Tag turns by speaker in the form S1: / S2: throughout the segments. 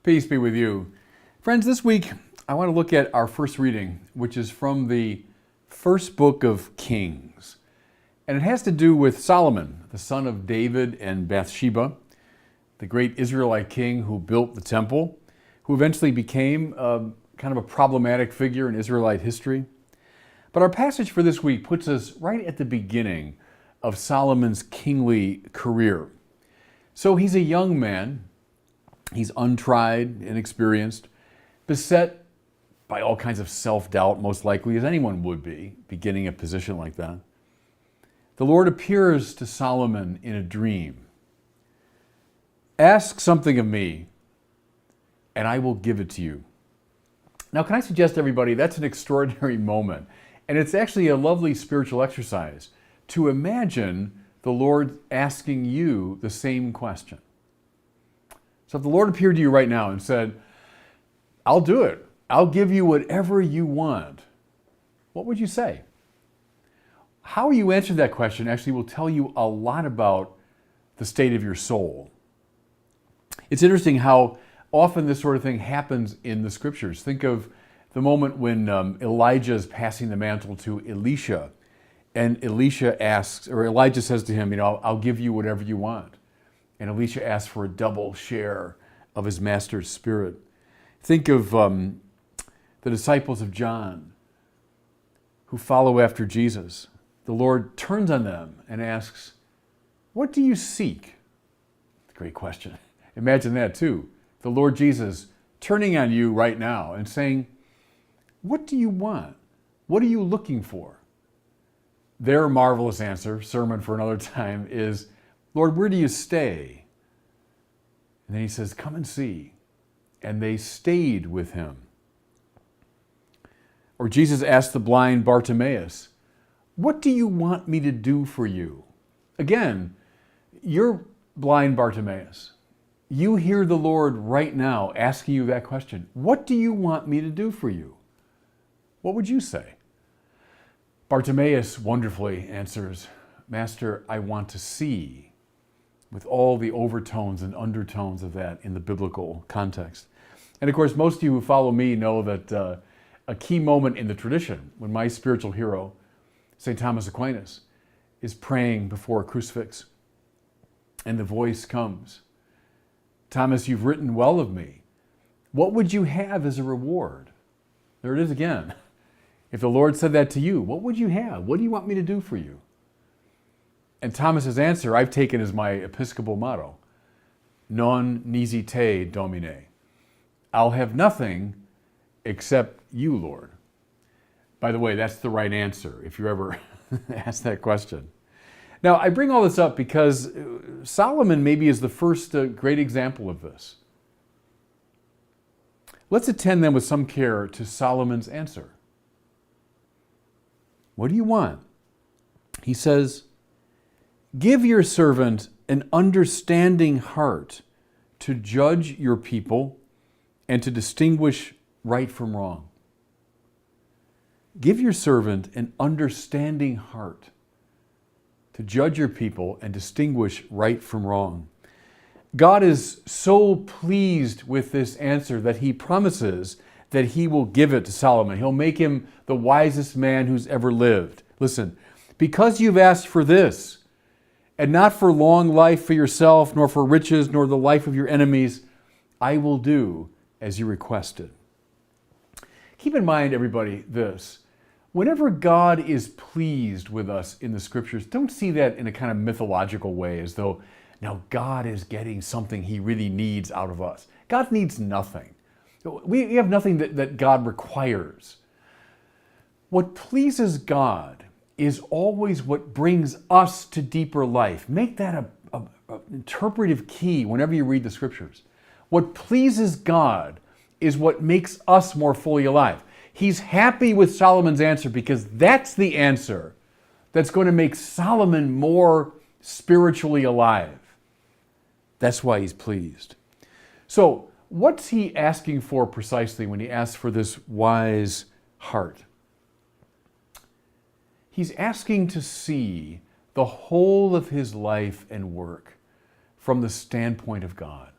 S1: Peace be with you. Friends, this week I want to look at our first reading, which is from the first book of Kings. And it has to do with Solomon, the son of David and Bathsheba, the great Israelite king who built the temple, who eventually became kind of a problematic figure in Israelite history. But our passage for this week puts us right at the beginning of Solomon's kingly career. So he's a young man. He's untried, inexperienced, beset by all kinds of self-doubt, most likely, as anyone would be, beginning a position like that. The Lord appears to Solomon in a dream. Ask something of me, and I will give it to you. Now, can I suggest to everybody, that's an extraordinary moment. And it's actually a lovely spiritual exercise to imagine the Lord asking you the same question. So if the Lord appeared to you right now and said, I'll do it. I'll give you whatever you want. What would you say? How you answer that question actually will tell you a lot about the state of your soul. It's interesting how often this sort of thing happens in the scriptures. Think of the moment when Elijah is passing the mantle to Elisha, and Elijah says to him, I'll give you whatever you want. And Elisha asks for a double share of his master's spirit. Think of the disciples of John who follow after Jesus. The Lord turns on them and asks, what do you seek? Great question. Imagine that too. The Lord Jesus turning on you right now and saying, what do you want? What are you looking for? Their marvelous answer, sermon for another time, is, Lord, where do you stay? And then he says, come and see. And they stayed with him. Or Jesus asked the blind Bartimaeus, what do you want me to do for you? Again, you're blind Bartimaeus. You hear the Lord right now asking you that question. What do you want me to do for you? What would you say? Bartimaeus wonderfully answers, Master, I want to see, with all the overtones and undertones of that in the biblical context. And of course, most of you who follow me know that a key moment in the tradition, when my spiritual hero, St. Thomas Aquinas, is praying before a crucifix, and the voice comes, Thomas, you've written well of me. What would you have as a reward? There it is again. If the Lord said that to you, what would you have? What do you want me to do for you? And Thomas's answer, I've taken as my Episcopal motto, non nisi te, Domine. I'll have nothing except you, Lord. By the way, that's the right answer if you're ever asked that question. Now, I bring all this up because Solomon maybe is the first great example of this. Let's attend then with some care to Solomon's answer. What do you want? He says, give your servant an understanding heart to judge your people and to distinguish right from wrong. Give your servant an understanding heart to judge your people and distinguish right from wrong. God is so pleased with this answer that he promises that he will give it to Solomon. He'll make him the wisest man who's ever lived. Listen, because you've asked for this, and not for long life for yourself, nor for riches, nor the life of your enemies, I will do as you requested. Keep in mind, everybody, this. Whenever God is pleased with us in the scriptures, don't see that in a kind of mythological way, as though now God is getting something he really needs out of us. God needs nothing. We have nothing that God requires. What pleases God is always what brings us to deeper life. Make that an interpretive key whenever you read the scriptures. What pleases God is what makes us more fully alive. He's happy with Solomon's answer because that's the answer that's going to make Solomon more spiritually alive. That's why he's pleased. So, what's he asking for precisely when he asks for this wise heart? He's asking to see the whole of his life and work from the standpoint of God.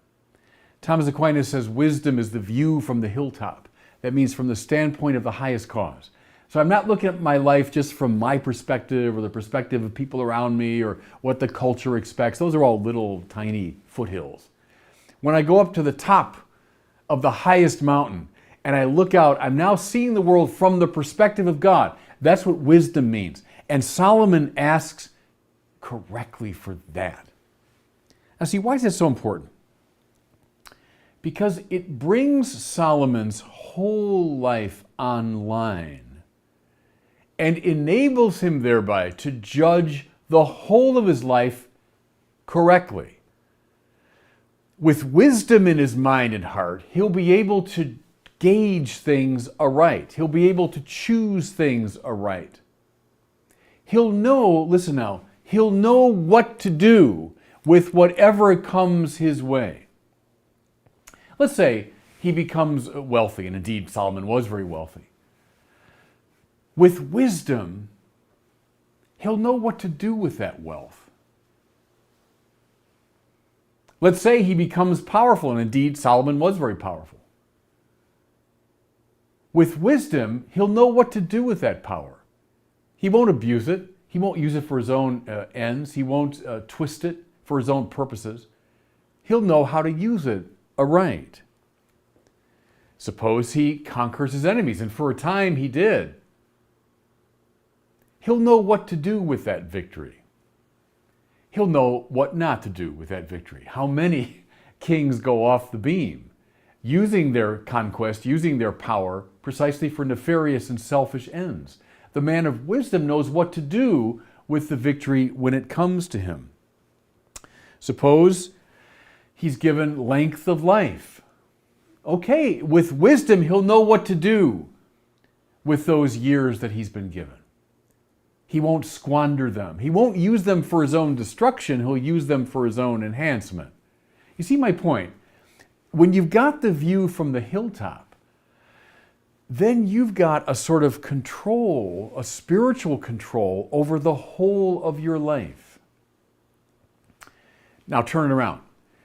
S1: Thomas Aquinas says wisdom is the view from the hilltop. That means from the standpoint of the highest cause. So I'm not looking at my life just from my perspective or the perspective of people around me or what the culture expects. Those are all little tiny foothills. When I go up to the top of the highest mountain and I look out, I'm now seeing the world from the perspective of God. That's what wisdom means. And Solomon asks correctly for that. Now see, why is this so important? Because it brings Solomon's whole life online and enables him thereby to judge the whole of his life correctly. With wisdom in his mind and heart, he'll be able to gauge things aright. He'll be able to choose things aright. He'll know, listen now, he'll know what to do with whatever comes his way. Let's say he becomes wealthy, and indeed Solomon was very wealthy. With wisdom, he'll know what to do with that wealth. Let's say he becomes powerful, and indeed Solomon was very powerful. With wisdom, he'll know what to do with that power. He won't abuse it. He won't use it for his own ends. He won't twist it for his own purposes. He'll know how to use it aright. Suppose he conquers his enemies, and for a time he did. He'll know what to do with that victory. He'll know what not to do with that victory. How many kings go off the beam, using their conquest, using their power, precisely for nefarious and selfish ends. The man of wisdom knows what to do with the victory when it comes to him. Suppose he's given length of life. Okay, with wisdom, he'll know what to do with those years that he's been given. He won't squander them. He won't use them for his own destruction. He'll use them for his own enhancement. You see my point? When you've got the view from the hilltop, then you've got a sort of control, a spiritual control over the whole of your life. Now turn it around.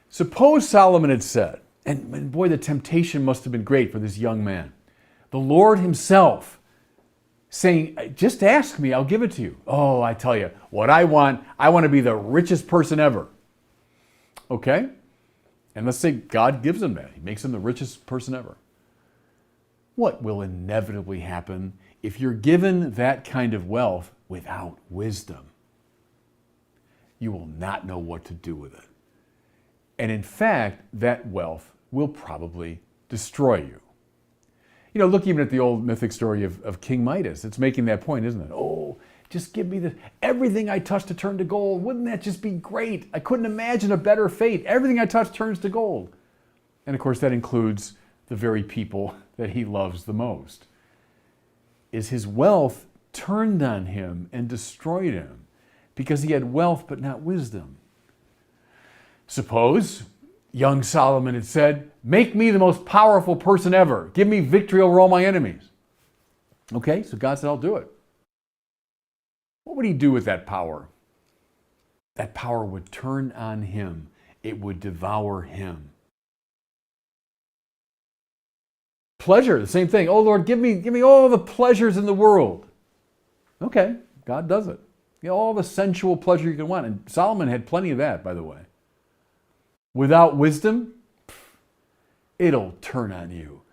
S1: Suppose Solomon had said, and boy, the temptation must have been great for this young man. The Lord himself saying, just ask me, I'll give it to you. Oh, I tell you, what I want to be the richest person ever. Okay? And let's say God gives him that. He makes him the richest person ever. What will inevitably happen if you're given that kind of wealth without wisdom? You will not know what to do with it. And in fact, that wealth will probably destroy you. You know, look even at the old mythic story of King Midas. It's making that point, isn't it? Oh, just give me everything I touch to turn to gold. Wouldn't that just be great? I couldn't imagine a better fate. Everything I touch turns to gold. And of course, that includes the very people that he loves the most. Is his wealth turned on him and destroyed him because he had wealth but not wisdom? Suppose young Solomon had said, make me the most powerful person ever. Give me victory over all my enemies. Okay, so God said, I'll do it. What would he do with that power? That power would turn on him. It would devour him. Pleasure, the same thing. Oh Lord, give me all the pleasures in the world. Okay, God does it. You know, all the sensual pleasure you can want. And Solomon had plenty of that, by the way. Without wisdom, it'll turn on you.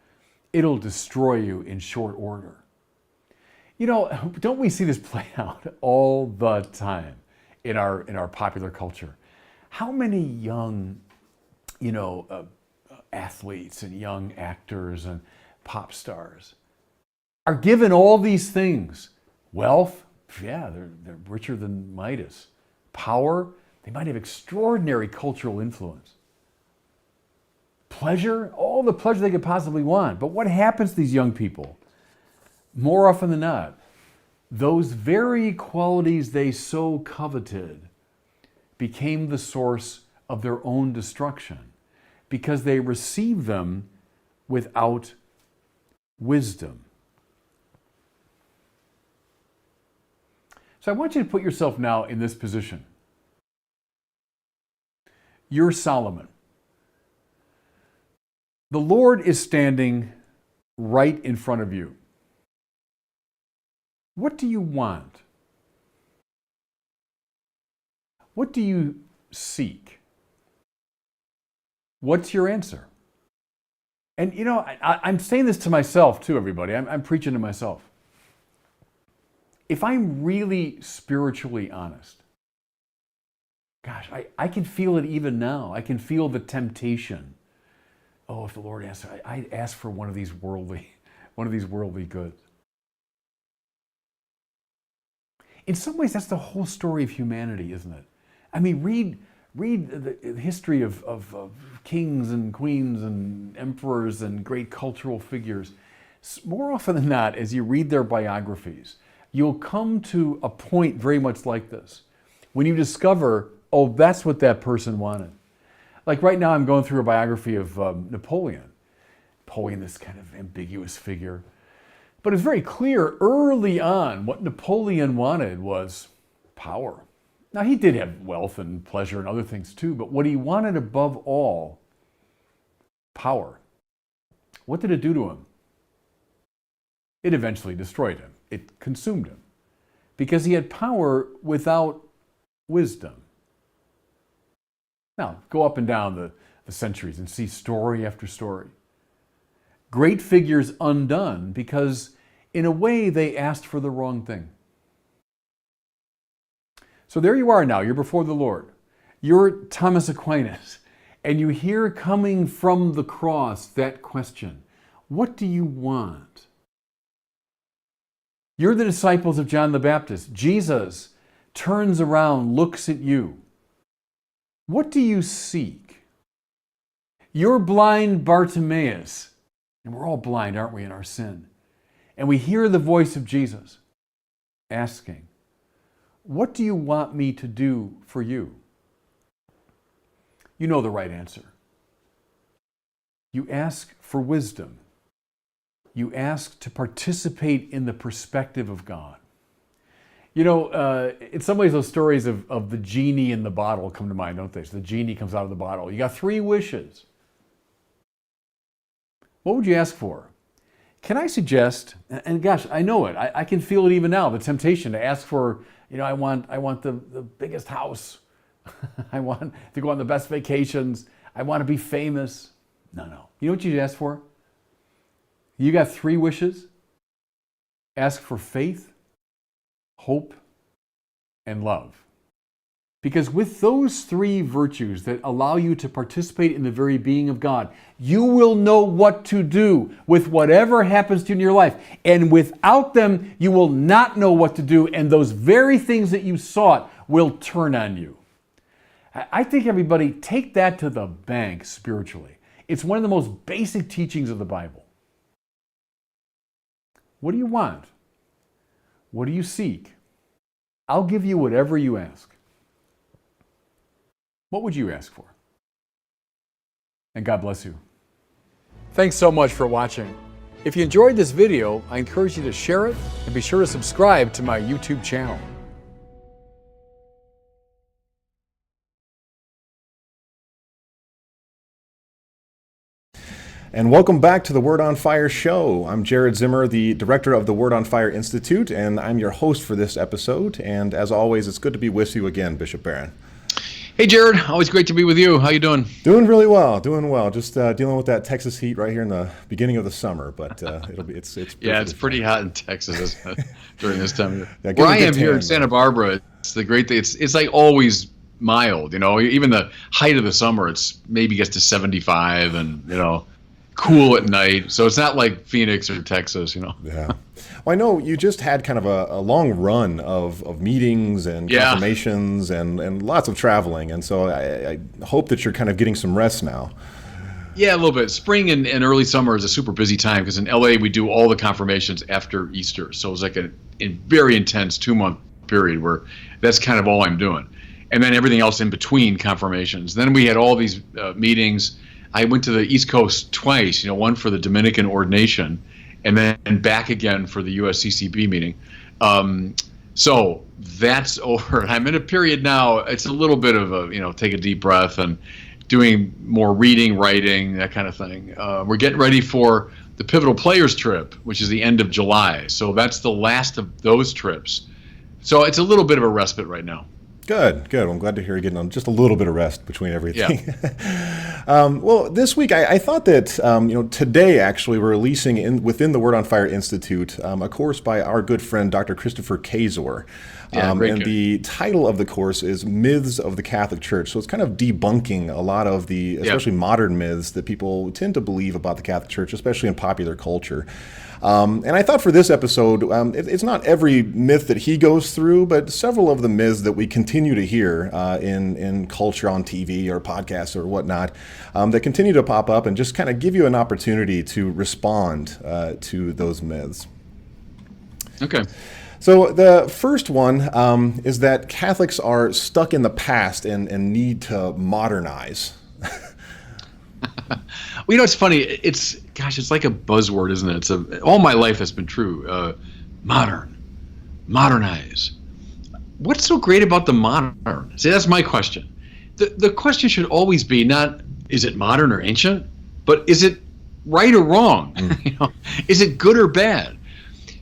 S1: It'll destroy you in short order. You know, don't we see this play out all the time in our popular culture? How many young, athletes and young actors and pop stars are given all these things? Wealth, yeah, they're richer than Midas. Power, they might have extraordinary cultural influence. Pleasure, all the pleasure they could possibly want. But what happens to these young people? More often than not, those very qualities they so coveted became the source of their own destruction because they received them without wisdom. So I want you to put yourself now in this position. You're Solomon. The Lord is standing right in front of you. What do you want? What do you seek? What's your answer? And you know, I'm saying this to myself too, everybody. I'm preaching to myself. If I'm really spiritually honest, gosh, I can feel it even now. I can feel the temptation. Oh, if the Lord asks, I'd ask for one of these worldly goods. In some ways, that's the whole story of humanity, isn't it? I mean, read the history of kings and queens and emperors and great cultural figures. More often than not, as you read their biographies, you'll come to a point very much like this. When you discover, oh, that's what that person wanted. Like right now, I'm going through a biography of Napoleon. Napoleon, this kind of ambiguous figure. But it's very clear early on what Napoleon wanted was power. Now, he did have wealth and pleasure and other things too, but what he wanted above all, power. What did it do to him? It eventually destroyed him. It consumed him because he had power without wisdom. Now, go up and down the centuries and see story after story. Great figures undone because, in a way, they asked for the wrong thing. So there you are now. You're before the Lord. You're Thomas Aquinas, and you hear coming from the cross that question, what do you want? You're the disciples of John the Baptist. Jesus turns around, looks at you. What do you seek? You're blind Bartimaeus, and we're all blind, aren't we, in our sin? And we hear the voice of Jesus asking, what do you want me to do for you? You know the right answer. You ask for wisdom. You ask to participate in the perspective of God. You know, in some ways those stories of the genie in the bottle come to mind, don't they? So the genie comes out of the bottle. You got 3 wishes. What would you ask for? Can I suggest, and gosh, I know it. I can feel it even now, the temptation to ask for, you know, I want the biggest house. I want to go on the best vacations. I want to be famous. No. You know what you ask for? You got 3 wishes. Ask for faith, hope, and love. Because with those 3 virtues that allow you to participate in the very being of God, you will know what to do with whatever happens to you in your life. And without them, you will not know what to do. And those very things that you sought will turn on you. I think everybody take that to the bank spiritually. It's one of the most basic teachings of the Bible. What do you want? What do you seek? I'll give you whatever you ask. What would you ask for? And God bless you. Thanks so much for watching. If you enjoyed this video, I encourage you to share it and be sure to subscribe to my YouTube channel.
S2: And welcome back to the Word on Fire show. I'm Jared Zimmer, the director of the Word on Fire Institute, and I'm your host for this episode. And as always, it's good to be with you again, Bishop Barron.
S3: Hey, Jared. Always great to be with you. How you doing?
S2: Doing really well. Doing well. Just dealing with that Texas heat right here in the beginning of the summer, but it's
S3: yeah, it's pretty hot in Texas during this time of year.
S2: Yeah,
S3: where I am here in Santa Barbara, it's the great thing. It's like always mild. You know, even the height of the summer, it's maybe gets to 75, and you know, cool at night. So it's not like Phoenix or Texas. You know.
S2: Yeah. Well, I know you just had kind of a long run of meetings and confirmations and lots of traveling, and so I hope that you're kind of getting some rest now.
S3: Yeah, a little bit. Spring and early summer is a super busy time because in LA we do all the confirmations after Easter. So it's like a very intense 2-month period where that's kind of all I'm doing. And then everything else in between confirmations. Then we had all these meetings. I went to the East Coast twice, you know, one for the Dominican ordination and then back again for the USCCB meeting. So that's over. I'm in a period now. It's a little bit of a, you know, take a deep breath and doing more reading, writing, that kind of thing. We're getting ready for the Pivotal Players trip, which is the end of July. So that's the last of those trips. So it's a little bit of a respite right now.
S2: Good. Well, I'm glad to hear you getting on just a little bit of rest between everything.
S3: Yeah.
S2: Well, this week I thought that today actually we're releasing within the Word on Fire Institute a course by our good friend Dr. Christopher Kazor. And the title of the course is Myths of the Catholic Church. So it's kind of debunking a lot of the, especially modern myths that people tend to believe about the Catholic Church, especially in popular culture. And I thought for this episode, it's not every myth that he goes through, but several of the myths that we continue to hear in culture on TV or podcasts or whatnot that continue to pop up and just kind of give you an opportunity to respond to those myths.
S3: Okay.
S2: So the first one is that Catholics are stuck in the past and need to modernize.
S3: Well, it's funny. It's like a buzzword, isn't it? All my life has been true. Modernize. What's so great about the modern? See, that's my question. The question should always be not, is it modern or ancient, but is it right or wrong? Is it good or bad?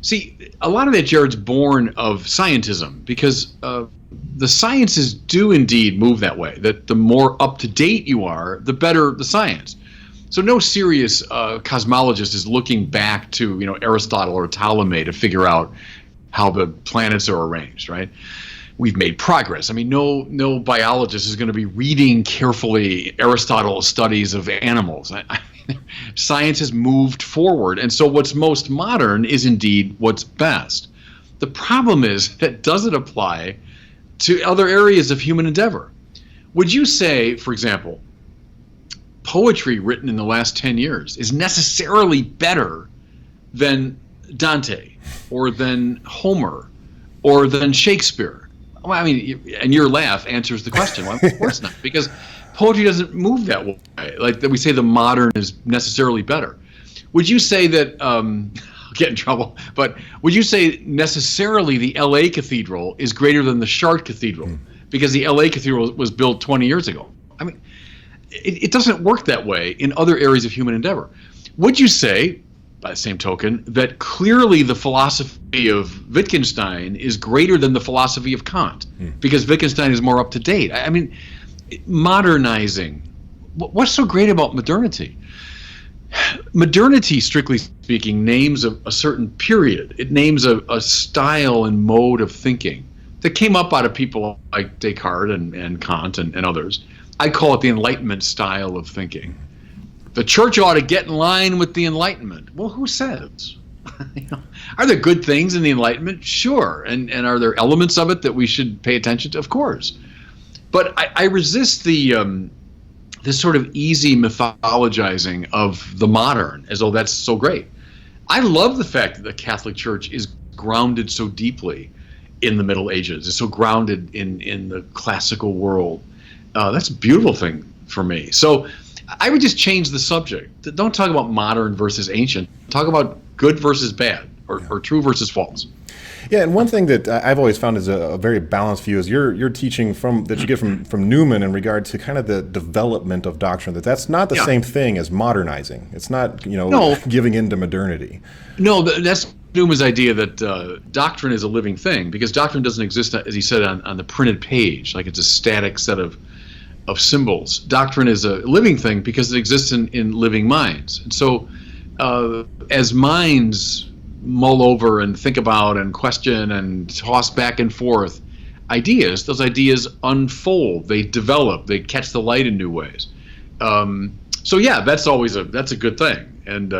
S3: See, a lot of that, Jared's born of scientism, because the sciences do indeed move that way, that the more up-to-date you are, the better the science. So no serious cosmologist is looking back to Aristotle or Ptolemy to figure out how the planets are arranged, right? We've made progress. I mean, no biologist is going to be reading carefully Aristotle's studies of animals. Science has moved forward, and so what's most modern is indeed what's best. The problem is that doesn't apply to other areas of human endeavor. Would you say, for example, poetry written in the last 10 years is necessarily better than Dante or than Homer or than Shakespeare? Well, I mean, and your laugh answers the question. Well, of course not, because poetry doesn't move that way. Like that, we say the modern is necessarily better. Would you say that, I'll get in trouble, but would you say necessarily the LA Cathedral is greater than the Chartres Cathedral because the LA Cathedral was built 20 years ago? I mean, it doesn't work that way in other areas of human endeavor. Would you say, by the same token, that clearly the philosophy of Wittgenstein is greater than the philosophy of Kant because Wittgenstein is more up to date? I mean, modernizing. What's so great about modernity? Modernity, strictly speaking, names a certain period. It names a style and mode of thinking that came up out of people like Descartes and Kant and others. I call it the Enlightenment style of thinking. The church ought to get in line with the Enlightenment. Well, who says? Are there good things in the Enlightenment? Sure. And are there elements of it that we should pay attention to? Of course. But I resist this sort of easy mythologizing of the modern as though that's so great. I love the fact that the Catholic Church is grounded so deeply in the Middle Ages. It's so grounded in the classical world. That's a beautiful thing for me. So I would just change the subject. Don't talk about modern versus ancient. Talk about good versus bad or true versus false.
S2: Yeah, and one thing that I've always found is a very balanced view is your teaching that you get from Newman in regard to kind of the development of doctrine, that's not the same thing as modernizing. It's not, giving in to modernity. No,
S3: that's Newman's idea that doctrine is a living thing, because doctrine doesn't exist, as he said, on the printed page, like it's a static set of symbols. Doctrine is a living thing because it exists in living minds. And so as minds mull over and think about and question and toss back and forth ideas, those ideas unfold, they develop, they catch the light in new ways. So yeah, that's a good thing. And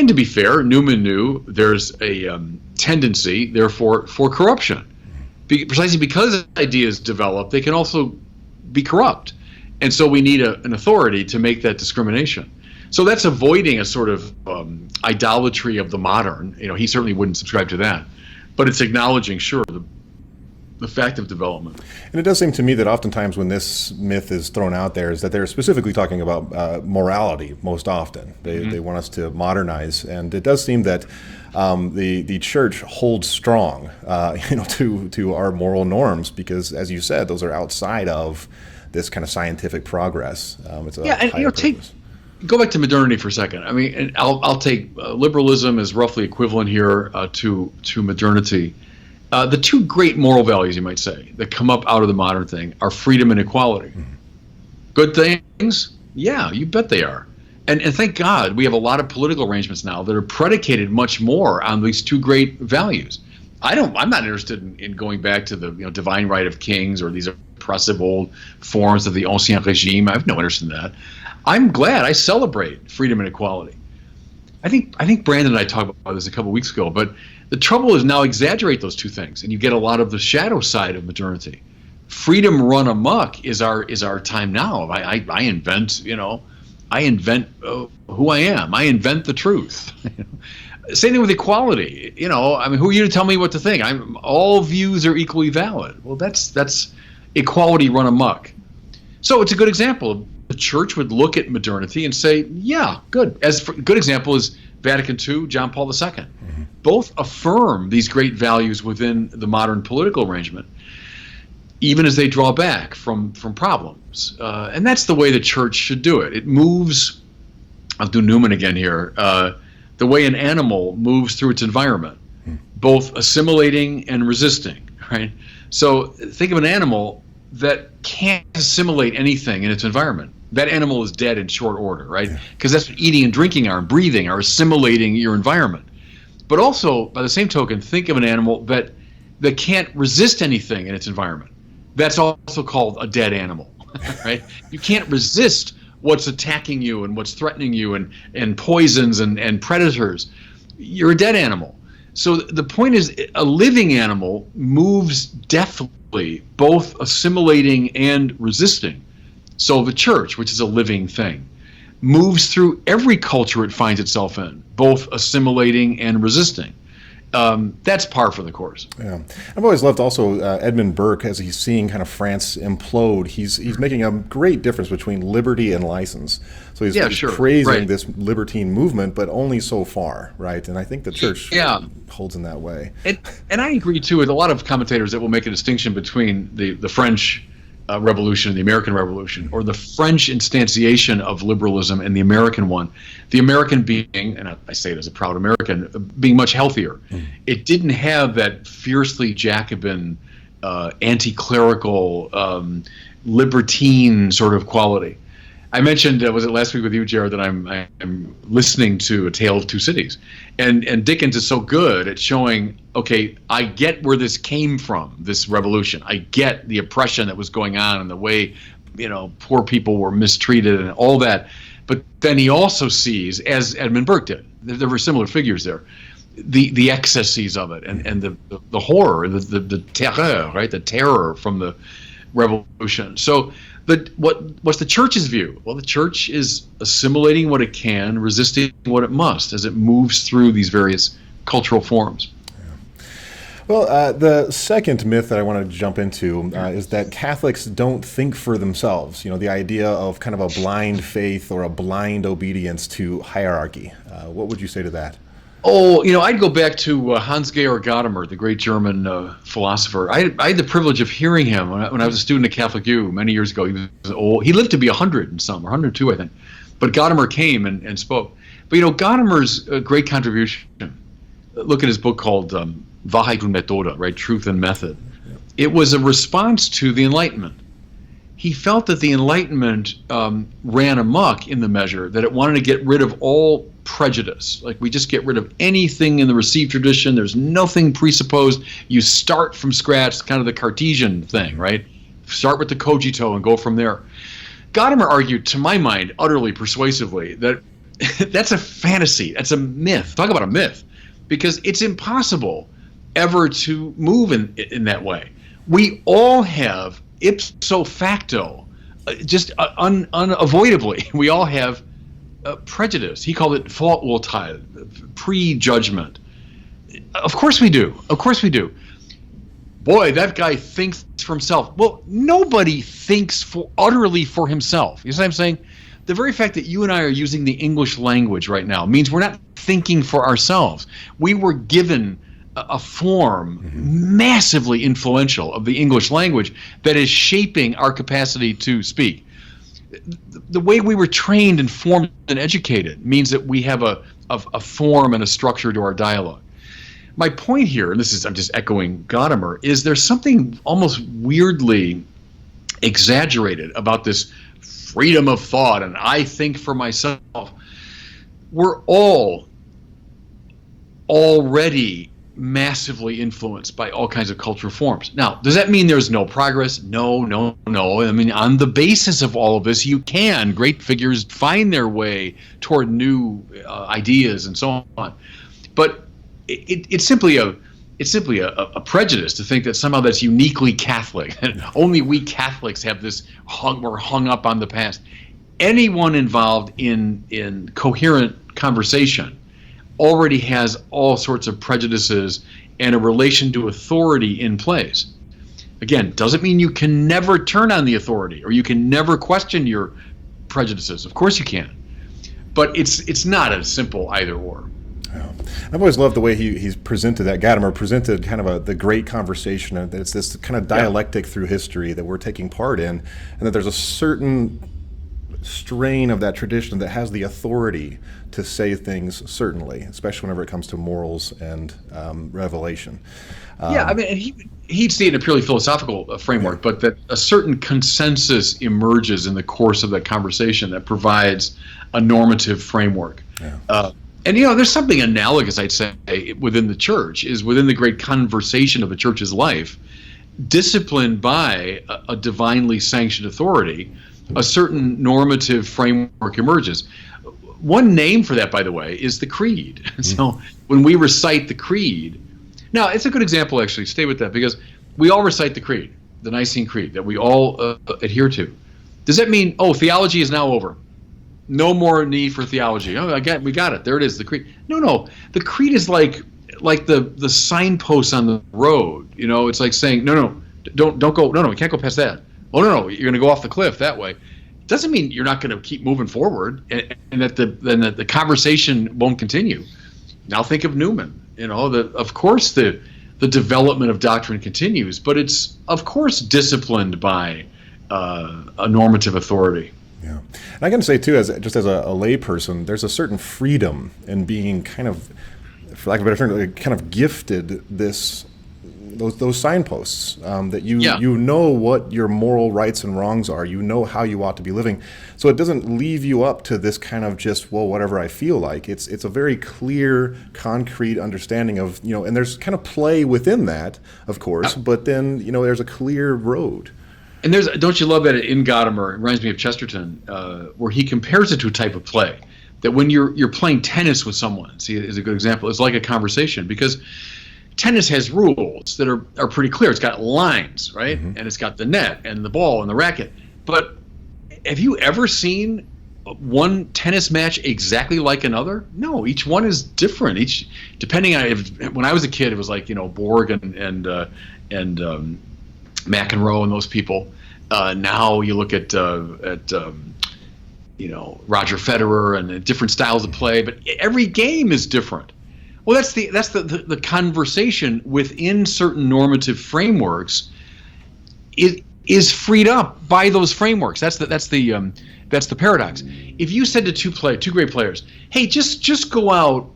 S3: to be fair, Newman knew there's a tendency, therefore, for corruption. Precisely because ideas develop, they can also be corrupt. And so we need an authority to make that discrimination. So that's avoiding a sort of idolatry of the modern. He certainly wouldn't subscribe to that. But it's acknowledging, sure, the fact of development.
S2: And it does seem to me that oftentimes when this myth is thrown out there is that they're specifically talking about morality most often. They want us to modernize. And it does seem that the church holds strong to our moral norms because, as you said, those are outside of this kind of scientific progress. It's a
S3: and
S2: higher purpose.
S3: Go back to modernity for a second. I mean, and I'll take liberalism is roughly equivalent here to modernity. The two great moral values, you might say, that come up out of the modern thing are freedom and equality. Mm-hmm. Good things? Yeah, you bet they are. And thank God we have a lot of political arrangements now that are predicated much more on these two great values. I'm not interested in going back to the divine right of kings or these oppressive old forms of the Ancien Régime. I have no interest in that. I'm glad. I celebrate freedom and equality. I think Brandon and I talked about this a couple of weeks ago, but the trouble is now exaggerate those two things, and you get a lot of the shadow side of modernity. Freedom run amok is our time now. I invent who I am. I invent the truth. Same thing with equality. I mean, who are you to tell me what to think? All views are equally valid. Well, that's equality run amok. So it's a good example. The church would look at modernity and say, yeah, good. Good example is Vatican II, John Paul II. Mm-hmm. Both affirm these great values within the modern political arrangement, even as they draw back from problems. And that's the way the church should do it. It moves, I'll do Newman again here, the way an animal moves through its environment, both assimilating and resisting, right? So think of an animal that can't assimilate anything in its environment. That animal is dead in short order, right? Because that's what eating and drinking are, and breathing are assimilating your environment. But also, by the same token, think of an animal that can't resist anything in its environment. That's also called a dead animal, right? You can't resist what's attacking you and what's threatening you and poisons and predators. You're a dead animal. So the point is, a living animal moves deftly, both assimilating and resisting. So the church, which is a living thing, moves through every culture it finds itself in, both assimilating and resisting. That's par for the course.
S2: Yeah, I've always loved also Edmund Burke as he's seeing kind of France implode. He's making a great difference between liberty and license. So he's praising this libertine movement, but only so far, right? And I think the church holds in that way.
S3: And I agree too with a lot of commentators that will make a distinction between the French Revolution, the American Revolution, or the French instantiation of liberalism and the American one. The American being, and I say it as a proud American, being much healthier. It didn't have that fiercely Jacobin, anti-clerical, libertine sort of quality. I mentioned, was it last week with you, Jared, that I'm listening to A Tale of Two Cities, and Dickens is so good at showing, okay, I get where this came from, this revolution. I get the oppression that was going on and the way, poor people were mistreated and all that. But then he also sees, as Edmund Burke did, there were similar figures there, the excesses of it and the horror, the terror, right, the terror from the revolution. So. What's the church's view? Well, the church is assimilating what it can, resisting what it must, as it moves through these various cultural forms.
S2: Yeah. Well, the second myth that I want to jump into is that Catholics don't think for themselves. The idea of kind of a blind faith or a blind obedience to hierarchy. What would you say to that?
S3: Oh, I'd go back to Hans-Georg Gadamer, the great German philosopher. I had the privilege of hearing him when I was a student at Catholic U many years ago. He was old. He lived to be 100 and some, or 102, I think. But Gadamer came and spoke. But, Gadamer's great contribution, look at his book called Wahrheit und Methode, right? Truth and Method. It was a response to the Enlightenment. He felt that the Enlightenment ran amok in the measure that it wanted to get rid of all prejudice. Like, we just get rid of anything in the received tradition. There's nothing presupposed. You start from scratch, kind of the Cartesian thing, right? Start with the cogito and go from there. Gadamer argued, to my mind, utterly persuasively, that that's a fantasy. That's a myth. Talk about a myth. Because it's impossible ever to move in that way. We all have, ipso facto, just unavoidably, we all have prejudice. He called it Vorurteil, prejudgment. Of course we do. Of course we do. Boy, that guy thinks for himself. Well, nobody thinks utterly for himself. You see what I'm saying? The very fact that you and I are using the English language right now means we're not thinking for ourselves. We were given a form massively influential of the English language that is shaping our capacity to speak. The way we were trained and formed and educated means that we have a form and a structure to our dialogue. My point here, and this is, I'm just echoing Gadamer, is there's something almost weirdly exaggerated about this freedom of thought and I think for myself. We're all already massively influenced by all kinds of cultural forms. Now, does that mean there's no progress? No. I mean, on the basis of all of this, great figures find their way toward new ideas and so on. But it's simply a prejudice to think that somehow that's uniquely Catholic. Only we Catholics have this we're hung up on the past. Anyone involved in coherent conversation already has all sorts of prejudices and a relation to authority in place. Again, doesn't mean you can never turn on the authority or you can never question your prejudices. Of course you can. But it's not a simple either or.
S2: Yeah. I've always loved the way he's presented that. Gadamer presented kind of the great conversation, that it's this kind of dialectic through history that we're taking part in, and that there's a certain strain of that tradition that has the authority to say things, certainly, especially whenever it comes to morals and revelation.
S3: I mean, he'd see it in a purely philosophical framework, but that a certain consensus emerges in the course of that conversation that provides a normative framework. Yeah. And there's something analogous, I'd say, within the church, is within the great conversation of the church's life, disciplined by a divinely sanctioned authority, a certain normative framework emerges. One name for that, by the way, is the creed. So when we recite the creed, now it's a good example, actually, stay with that, because we all recite the creed, the Nicene Creed, that we all adhere to. Does that mean, theology is now over? No more need for theology. We got it. There it is, the creed. No. The creed is like the signposts on the road. It's like saying, no, don't go. No, we can't go past that. Oh, no, you're going to go off the cliff that way. It doesn't mean you're not going to keep moving forward and that the conversation won't continue. Now think of Newman. Of course the development of doctrine continues, but it's of course disciplined by a normative authority.
S2: Yeah, and I can say too, as a lay person, there's a certain freedom in being kind of, for lack of a better term, kind of gifted those signposts, that you know what your moral rights and wrongs are, you know how you ought to be living, so it doesn't leave you up to this kind of just whatever I feel like. It's a very clear, concrete understanding of and there's kind of play within that, of course, but then there's a clear road.
S3: And don't you love that in Gadamer? It reminds me of Chesterton, where he compares it to a type of play. That when you're playing tennis with someone, see, is a good example. It's like a conversation, because tennis has rules that are pretty clear. It's got lines, right? Mm-hmm. And it's got the net and the ball and the racket. But have you ever seen one tennis match exactly like another? No, each one is different. Depending on when I was a kid, it was like Borg and McEnroe and those people. Now you look at Roger Federer and different styles of play, but every game is different. Well, that's the conversation within certain normative frameworks. It is freed up by those frameworks. That's the paradox. If you said to two great players, "Hey, just go out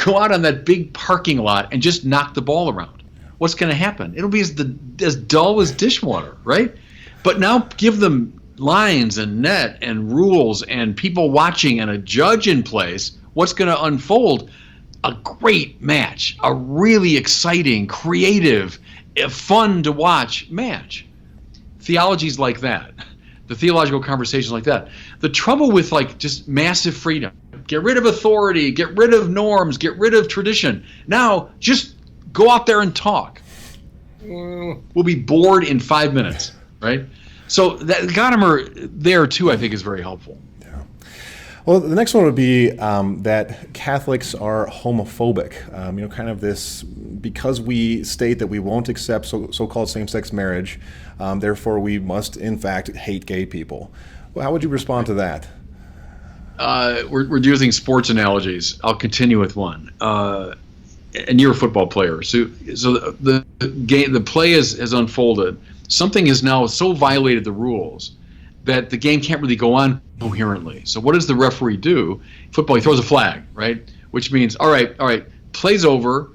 S3: on that big parking lot and just knock the ball around," what's going to happen? It'll be as dull as dishwater, right? But now give them lines and net and rules and people watching and a judge in place. What's going to unfold? A great match, a really exciting, creative, fun to watch match. Theology's like that. The theological conversation's like that. The trouble with just massive freedom, get rid of authority, get rid of norms, get rid of tradition. Now just go out there and talk. We'll be bored in 5 minutes, right? So that Gadamer there too, I think, is very helpful.
S2: Well, the next one would be that Catholics are homophobic. Kind of this, because we state that we won't accept so-called same-sex marriage, therefore we must, in fact, hate gay people. Well, how would you respond to that?
S3: We're using sports analogies. I'll continue with one. and you're a football player, so the game, the play has unfolded. Something has now so violated the rules that the game can't really go on coherently. So what does the referee do? Football, he throws a flag, right? Which means, all right, play's over.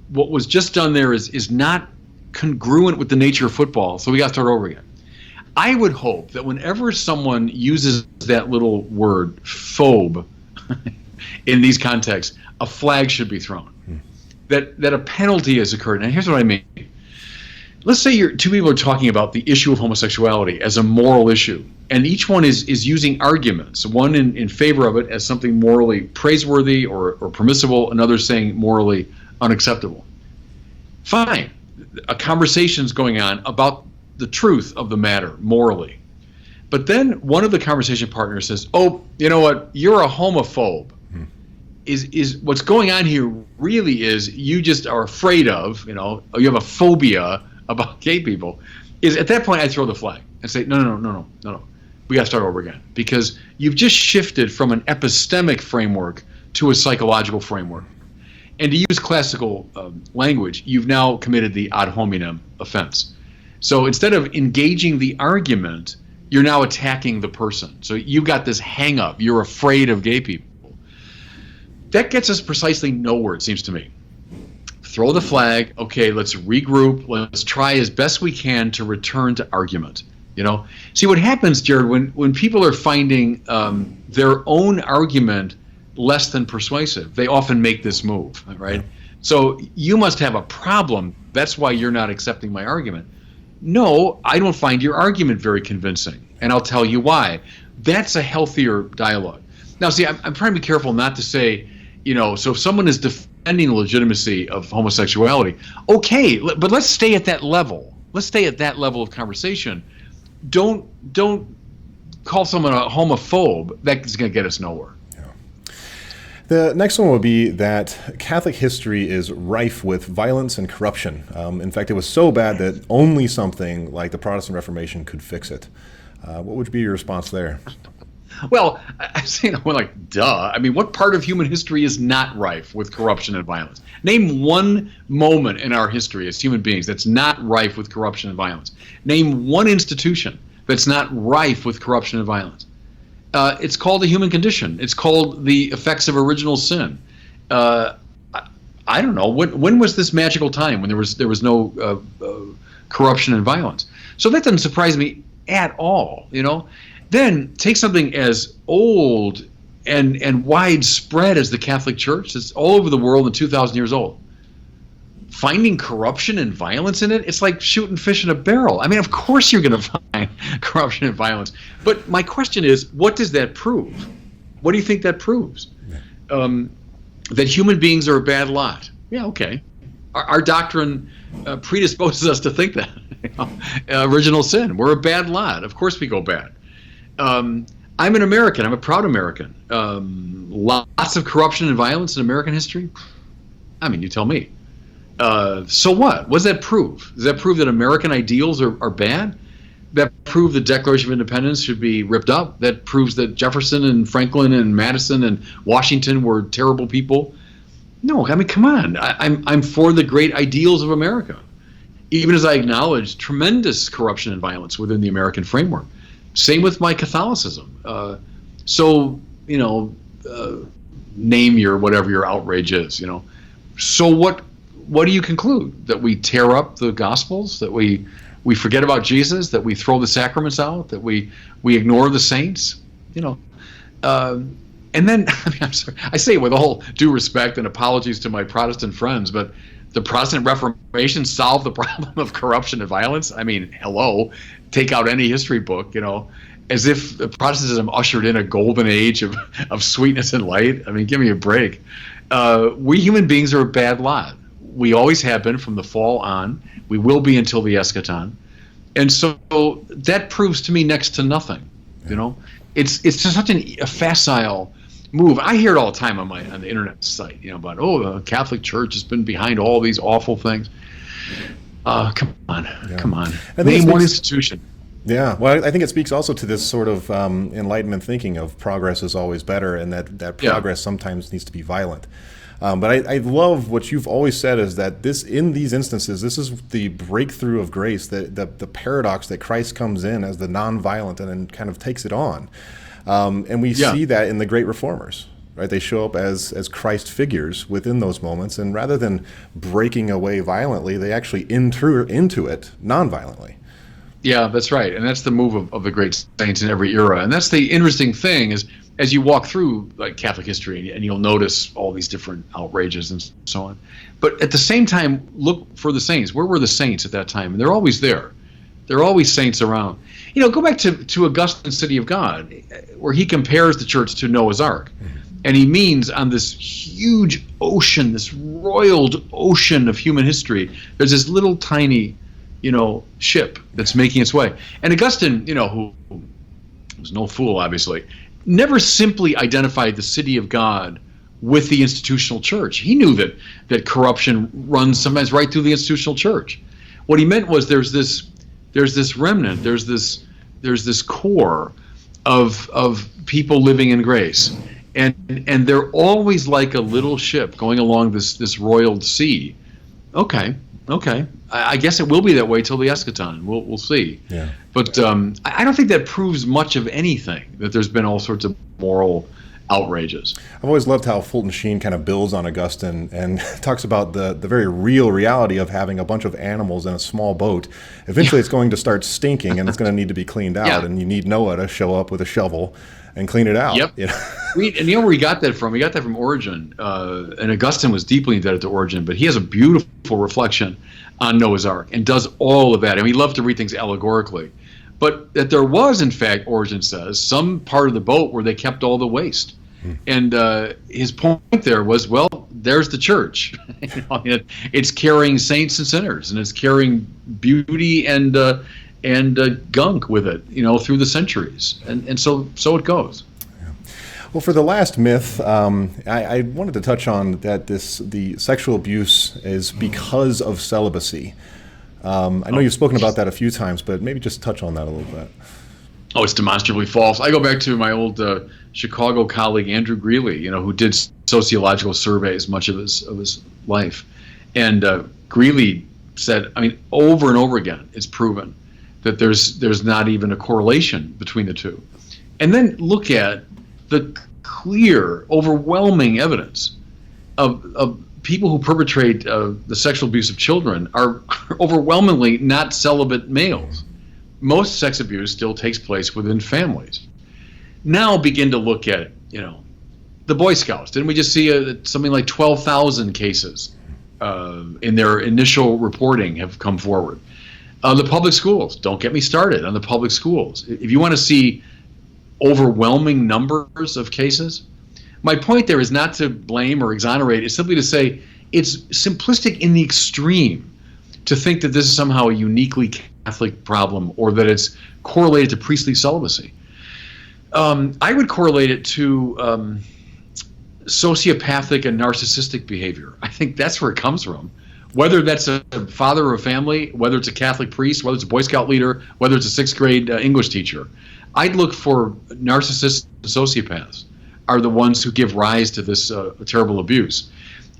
S3: What was just done there is not congruent with the nature of football, so we got to start over again. I would hope that whenever someone uses that little word, phobe, in these contexts, a flag should be thrown. That a penalty has occurred. And here's what I mean. Let's say two people are talking about the issue of homosexuality as a moral issue, and each one is using arguments, one in favor of it as something morally praiseworthy or permissible, another saying morally unacceptable. Fine. A conversation's going on about the truth of the matter morally. But then one of the conversation partners says, oh, you know what, you're a homophobe. Is what's going on here really is you just are afraid of, you have a phobia about gay people. Is at that point I throw the flag and say, no. We got to start over again, because you've just shifted from an epistemic framework to a psychological framework. And to use classical language, you've now committed the ad hominem offense. So instead of engaging the argument, you're now attacking the person. So you've got this hang up. You're afraid of gay people. That gets us precisely nowhere, it seems to me. Throw the flag. Okay, let's regroup. Let's try as best we can to return to argument. See what happens, Jared, when people are finding their own argument less than persuasive, they often make this move, right? So you must have a problem. That's why you're not accepting my argument. No, I don't find your argument very convincing, and I'll tell you why. That's a healthier dialogue. Now, see, I'm trying to be careful not to say, so if someone is defending the legitimacy of homosexuality, okay, but let's stay at that level. Let's stay at that level of conversation. Don't call someone a homophobe. That's going to get us nowhere.
S2: The next one would be that Catholic history is rife with violence and corruption. In fact, it was so bad that only something like the Protestant Reformation could fix it. What would be your response there?
S3: Well, I'm saying, duh. I mean, what part of human history is not rife with corruption and violence? Name one moment in our history as human beings that's not rife with corruption and violence. Name one institution that's not rife with corruption and violence. It's called the human condition. It's called the effects of original sin. I don't know. When was this magical time when there was no corruption and violence? So that doesn't surprise me at all. Then take something as old and widespread as the Catholic Church. It's all over the world and 2,000 years old. Finding corruption and violence in it, it's like shooting fish in a barrel. I mean, of course you're going to find corruption and violence. But my question is, what does that prove? What do you think that proves? That human beings are a bad lot. Yeah, okay. Our doctrine predisposes us to think that. Original sin. We're a bad lot. Of course we go bad. I'm an American. I'm a proud American. Lots of corruption and violence in American history? I mean, you tell me. So what? What does that prove? Does that prove that American ideals are bad? That prove the Declaration of Independence should be ripped up? That proves that Jefferson and Franklin and Madison and Washington were terrible people? No, I mean, come on. I'm for the great ideals of America, even as I acknowledge tremendous corruption and violence within the American framework. Same with my Catholicism. Name your whatever your outrage is. So what do you conclude? That we tear up the Gospels? That we forget about Jesus? That we throw the sacraments out? That we ignore the saints? And then, I'm sorry, I say it with all due respect and apologies to my Protestant friends, but the Protestant Reformation solved the problem of corruption and violence? I mean, hello, take out any history book, as if Protestantism ushered in a golden age of sweetness and light. I mean, give me a break. We human beings are a bad lot. We always have been from the fall on. We will be until the eschaton. And so that proves to me next to nothing. It's just such a facile move. I hear it all the time on the internet site, about the Catholic Church has been behind all these awful things. Come on.
S2: And
S3: name one institution.
S2: Yeah, well, I think it speaks also to this sort of Enlightenment thinking of progress is always better, and that progress sometimes needs to be violent. But I love what you've always said is that in these instances, this is the breakthrough of grace, the paradox that Christ comes in as the nonviolent and then kind of takes it on. And we see that in the great reformers. Right, they show up as Christ figures within those moments, and rather than breaking away violently, they actually enter into it nonviolently.
S3: Yeah, that's right, and that's the move of the great saints in every era. And that's the interesting thing is, as you walk through like Catholic history, and you'll notice all these different outrages and so on. But at the same time, look for the saints. Where were the saints at that time? And they're always there. There are always saints around. Go back to Augustine's City of God, where he compares the church to Noah's Ark. Mm-hmm. And he means on this huge ocean, this roiled ocean of human history, there's this little tiny, ship that's making its way. And Augustine, who was no fool, obviously, never simply identified the city of God with the institutional church. He knew that corruption runs sometimes right through the institutional church. What he meant was there's this remnant, there's this core of people living in grace. And they're always like a little ship going along this roiled sea. Okay. I guess it will be that way till the eschaton. We'll see. Yeah. But I don't think that proves much of anything, that there's been all sorts of moral outrages.
S2: I've always loved how Fulton Sheen kind of builds on Augustine and talks about the very real reality of having a bunch of animals in a small boat. Eventually it's going to start stinking and it's going to need to be cleaned out, and you need Noah to show up with a shovel and clean it out.
S3: Yep. And where he got that from? He got that from Origen. And Augustine was deeply indebted to Origen, but he has a beautiful reflection on Noah's Ark and does all of that. And we love to read things allegorically. But that there was, in fact, Origen says, some part of the boat where they kept all the waste. And his point there was, well, there's the church. It's carrying saints and sinners, and it's carrying beauty and gunk with it, through the centuries, and so it goes.
S2: Yeah. Well, for the last myth, I wanted to touch on that the sexual abuse is because of celibacy. I know you've spoken about that a few times, but maybe just touch on that a little bit.
S3: Oh, it's demonstrably false. I go back to my old Chicago colleague Andrew Greeley, who did sociological surveys much of his life, and Greeley said, over and over again, it's proven that there's not even a correlation between the two. And then look at the clear, overwhelming evidence of people who perpetrate the sexual abuse of children are overwhelmingly not celibate males. Most sex abuse still takes place within families. Now begin to look at, the Boy Scouts. Didn't we just see something like 12,000 cases in their initial reporting have come forward? The public schools, don't get me started on the public schools. If you want to see overwhelming numbers of cases, my point there is not to blame or exonerate. It's simply to say it's simplistic in the extreme to think that this is somehow a uniquely Catholic problem or that it's correlated to priestly celibacy. I would correlate it to sociopathic and narcissistic behavior. I think that's where it comes from. Whether that's a father of a family, whether it's a Catholic priest, whether it's a Boy Scout leader, whether it's a sixth grade English teacher, I'd look for narcissists and sociopaths are the ones who give rise to this terrible abuse.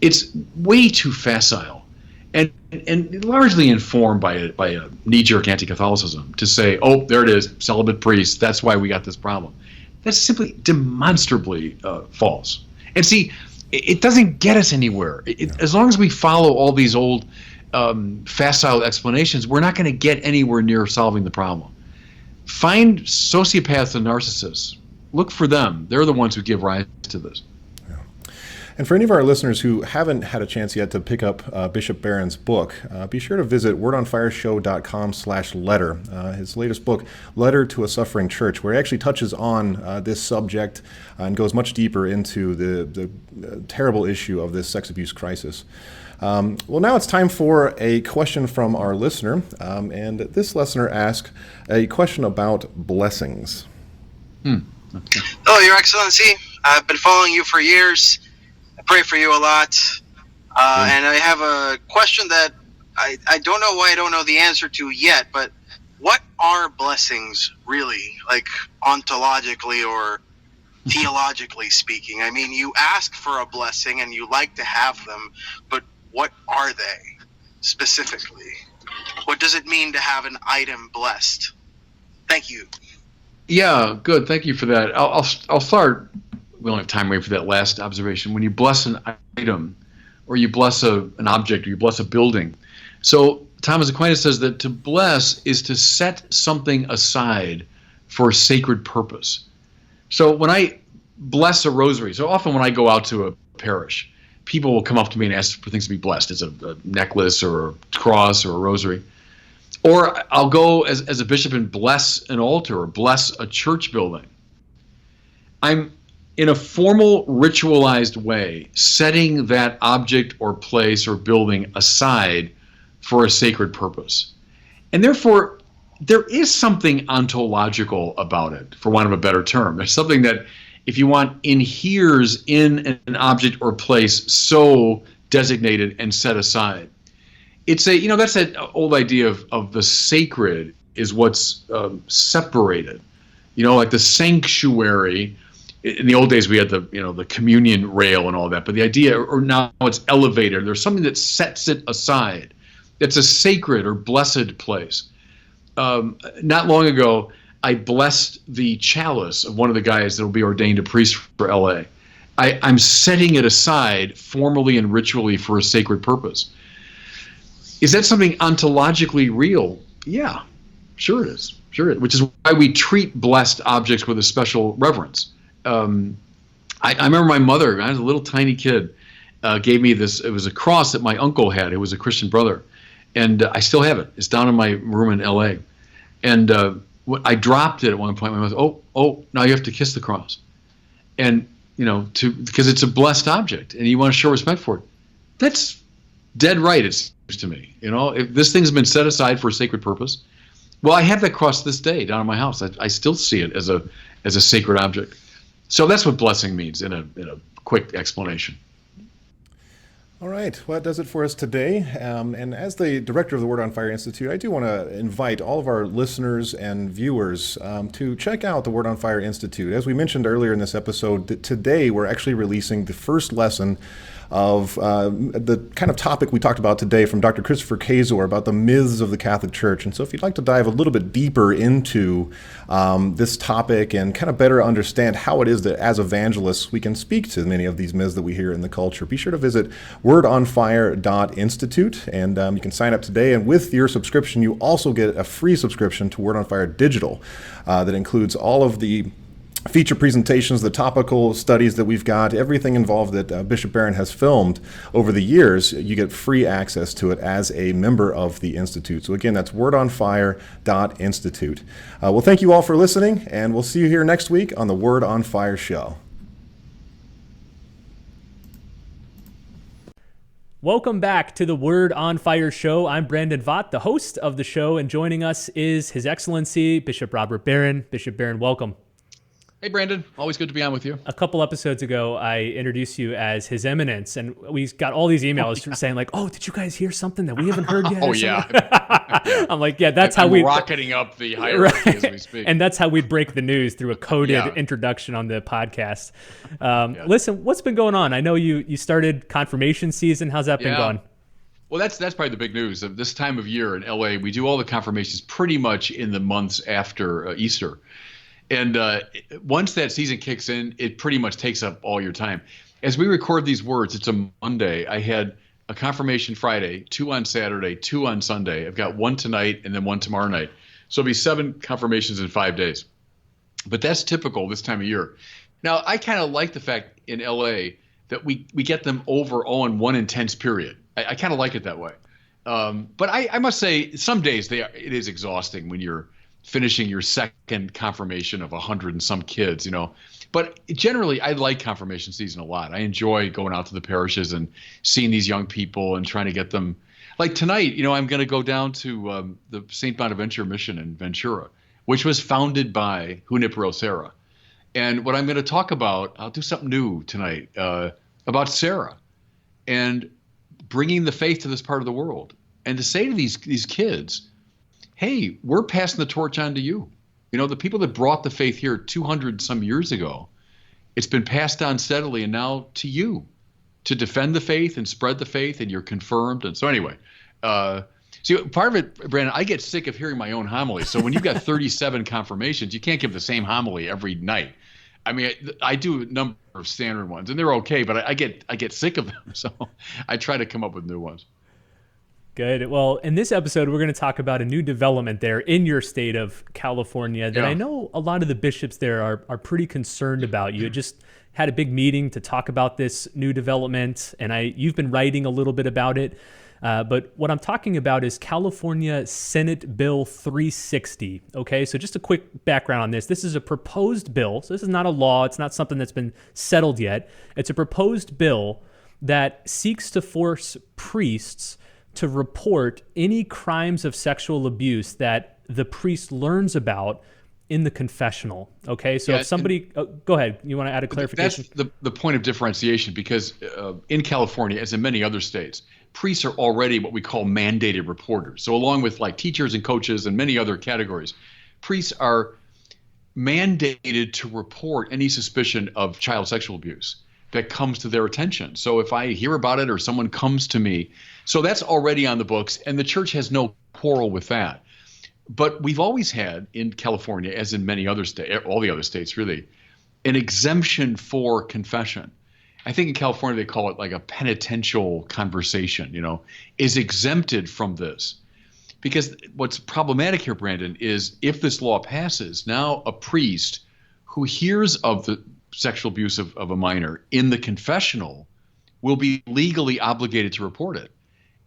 S3: It's way too facile and largely informed by a knee-jerk anti-Catholicism to say, oh, there it is, celibate priests, that's why we got this problem. That's simply demonstrably false. And see, it doesn't get us anywhere. As long as we follow all these old facile explanations, we're not going to get anywhere near solving the problem. Find sociopaths and narcissists. Look for them. They're the ones who give rise to this.
S2: Yeah. And for any of our listeners who haven't had a chance yet to pick up Bishop Barron's book, be sure to visit wordonfireshow.com/letter, his latest book, Letter to a Suffering Church, where he actually touches on this subject and goes much deeper into the terrible issue of this sex abuse crisis. Well, now it's time for a question from our listener. And this listener asked a question about blessings.
S4: Okay. Oh, Your Excellency, I've been following you for years. I pray for you a lot. And I have a question that I don't know why I don't know the answer to yet, but what are blessings really, like ontologically or theologically speaking? I mean, you ask for a blessing and you like to have them, but what are they specifically? What does it mean to have an item blessed? Thank you.
S3: Yeah, good. Thank you for that. I'll start. We don't have time to wait for that last observation. When you bless an item, or you bless an object, or you bless a building. So Thomas Aquinas says that to bless is to set something aside for a sacred purpose. So when I bless a rosary, so often when I go out to a parish, people will come up to me and ask for things to be blessed. It's a necklace or a cross or a rosary. Or I'll go as a bishop and bless an altar or bless a church building. I'm, in a formal, ritualized way, setting that object or place or building aside for a sacred purpose. And therefore, there is something ontological about it, for want of a better term. There's something that, if you want, inheres in an object or place so designated and set aside. It's that's that old idea of the sacred is what's separated. Like the sanctuary. In the old days, we had the communion rail and all that, but the idea, or now it's elevated. There's something that sets it aside. It's a sacred or blessed place. Not long ago, I blessed the chalice of one of the guys that will be ordained a priest for LA. I'm setting it aside formally and ritually for a sacred purpose. Is that something ontologically real? Yeah, sure it is. Sure it is. Which is why we treat blessed objects with a special reverence. I remember my mother, I was a little tiny kid, gave me this. It was a cross that my uncle had. It was a Christian brother. And I still have it. It's down in my room in LA. And I dropped it at one point. My mother said, oh, now you have to kiss the cross. And, because it's a blessed object and you want to show respect for it. That's dead right, it seems to me. If this thing's been set aside for a sacred purpose, well, I have that cross this day down in my house. I still see it as a sacred object. So that's what blessing means in a quick explanation.
S2: All right, well, that does it for us today. And as the director of the Word on Fire Institute, I do want to invite all of our listeners and viewers to check out the Word on Fire Institute. As we mentioned earlier in this episode, today we're actually releasing the first lesson of the kind of topic we talked about today from Dr. Christopher Kazor about the myths of the Catholic Church. And so if you'd like to dive a little bit deeper into this topic and kind of better understand how it is that as evangelists we can speak to many of these myths that we hear in the culture, be sure to visit wordonfire.institute, and you can sign up today. And with your subscription, you also get a free subscription to Word on Fire Digital that includes all of the feature presentations, the topical studies that we've got, everything involved that Bishop Barron has filmed over the years. You get free access to it as a member of the Institute. So again, that's wordonfire.institute. Well, thank you all for listening, and we'll see you here next week on the Word on Fire show.
S5: Welcome back to the Word on Fire show. I'm Brandon Vaught, the host of the show, and joining us is His Excellency Bishop Robert Barron. Bishop Barron, welcome.
S3: Hey, Brandon. Always good to be on with you.
S5: A couple episodes ago, I introduced you as His Eminence, and we got all these emails saying like, "Oh, did you guys hear something that we haven't heard yet?"
S3: Oh, yeah.
S5: I'm like, yeah, that's how we
S3: rocketing up the hierarchy as we speak.
S5: And that's how we break the news, through a coded introduction on the podcast. Listen, what's been going on? I know you started confirmation season. How's that been going?
S3: Well, that's probably the big news of this time of year in LA. We do all the confirmations pretty much in the months after Easter. And once that season kicks in, it pretty much takes up all your time. As we record these words, it's a Monday. I had a confirmation Friday, 2 on Saturday, 2 on Sunday. I've got 1 tonight and then 1 tomorrow night. So it'll be 7 confirmations in 5 days. But that's typical this time of year. Now, I kind of like the fact in LA that we get them over all in one intense period. I kind of like it that way. But I must say, some days it is exhausting when you're finishing your second confirmation of 100 and some kids, But generally, I like confirmation season a lot. I enjoy going out to the parishes and seeing these young people and trying to get them. Like tonight, I'm going to go down to the St. Bonaventure Mission in Ventura, which was founded by Junipero Serra. And what I'm going to talk about, I'll do something new tonight about Serra and bringing the faith to this part of the world. And to say to these kids, hey, we're passing the torch on to you. You know, the people that brought the faith here 200 some years ago, it's been passed on steadily, and now to you to defend the faith and spread the faith, and you're confirmed. And so anyway, see, part of it, Brandon, I get sick of hearing my own homily. So when you've got 37 confirmations, you can't give the same homily every night. I mean, I do a number of standard ones, and they're okay, but I get sick of them. So I try to come up with new ones.
S5: Good. Well, in this episode, we're going to talk about a new development there in your state of California that I know a lot of the bishops there are pretty concerned about. You had just had a big meeting to talk about this new development, and you've been writing a little bit about it. But what I'm talking about is California Senate Bill 360. Okay, so just a quick background on this. This is a proposed bill. So this is not a law. It's not something that's been settled yet. It's a proposed bill that seeks to force priests to report any crimes of sexual abuse that the priest learns about in the confessional. Okay, so if somebody, go ahead, you want to add a clarification?
S3: That's the point of differentiation, because in California, as in many other states, priests are already what we call mandated reporters. So along with like teachers and coaches and many other categories, priests are mandated to report any suspicion of child sexual abuse that comes to their attention. So if I hear about it or someone comes to me, so that's already on the books, and the church has no quarrel with that. But we've always had in California, as in many other states, all the other states really, an exemption for confession. I think in California they call it like a penitential conversation, you know, is exempted from this. Because what's problematic here, Brandon, is if this law passes, now a priest who hears of the sexual abuse of a minor in the confessional will be legally obligated to report it.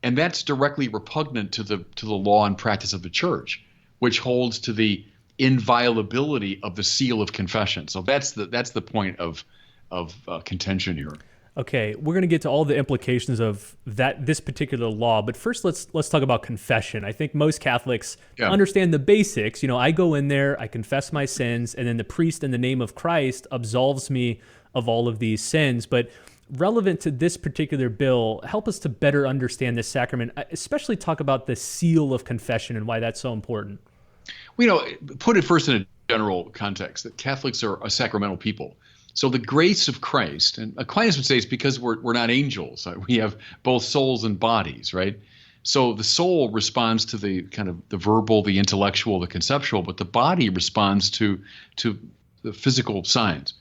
S3: And that's directly repugnant to the law and practice of the church, which holds to the inviolability of the seal of confession. So that's the point of contention here.
S5: Okay, we're going to get to all the implications of this particular law, but first let's talk about confession. I think most Catholics understand the basics. You know, I go in there, I confess my sins, and then the priest in the name of Christ absolves me of all of these sins. But relevant to this particular bill, help us to better understand this sacrament, especially talk about the seal of confession and why that's so important.
S3: Well, you know, put it first in a general context, that Catholics are a sacramental people. So the grace of Christ, and Aquinas would say it's because we're not angels. We have both souls and bodies, right? So the soul responds to the kind of the verbal, the intellectual, the conceptual, but the body responds to the physical signs.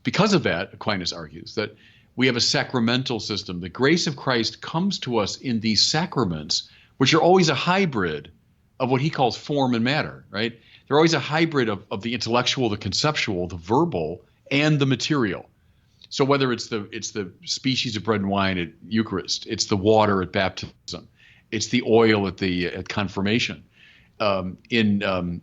S3: Because of that, Aquinas argues that we have a sacramental system. The grace of Christ comes to us in these sacraments, which are always a hybrid of what he calls form and matter, right? They're always a hybrid of the intellectual, the conceptual, the verbal, and the material. So whether it's the species of bread and wine at Eucharist, it's the water at baptism, it's the oil at confirmation. In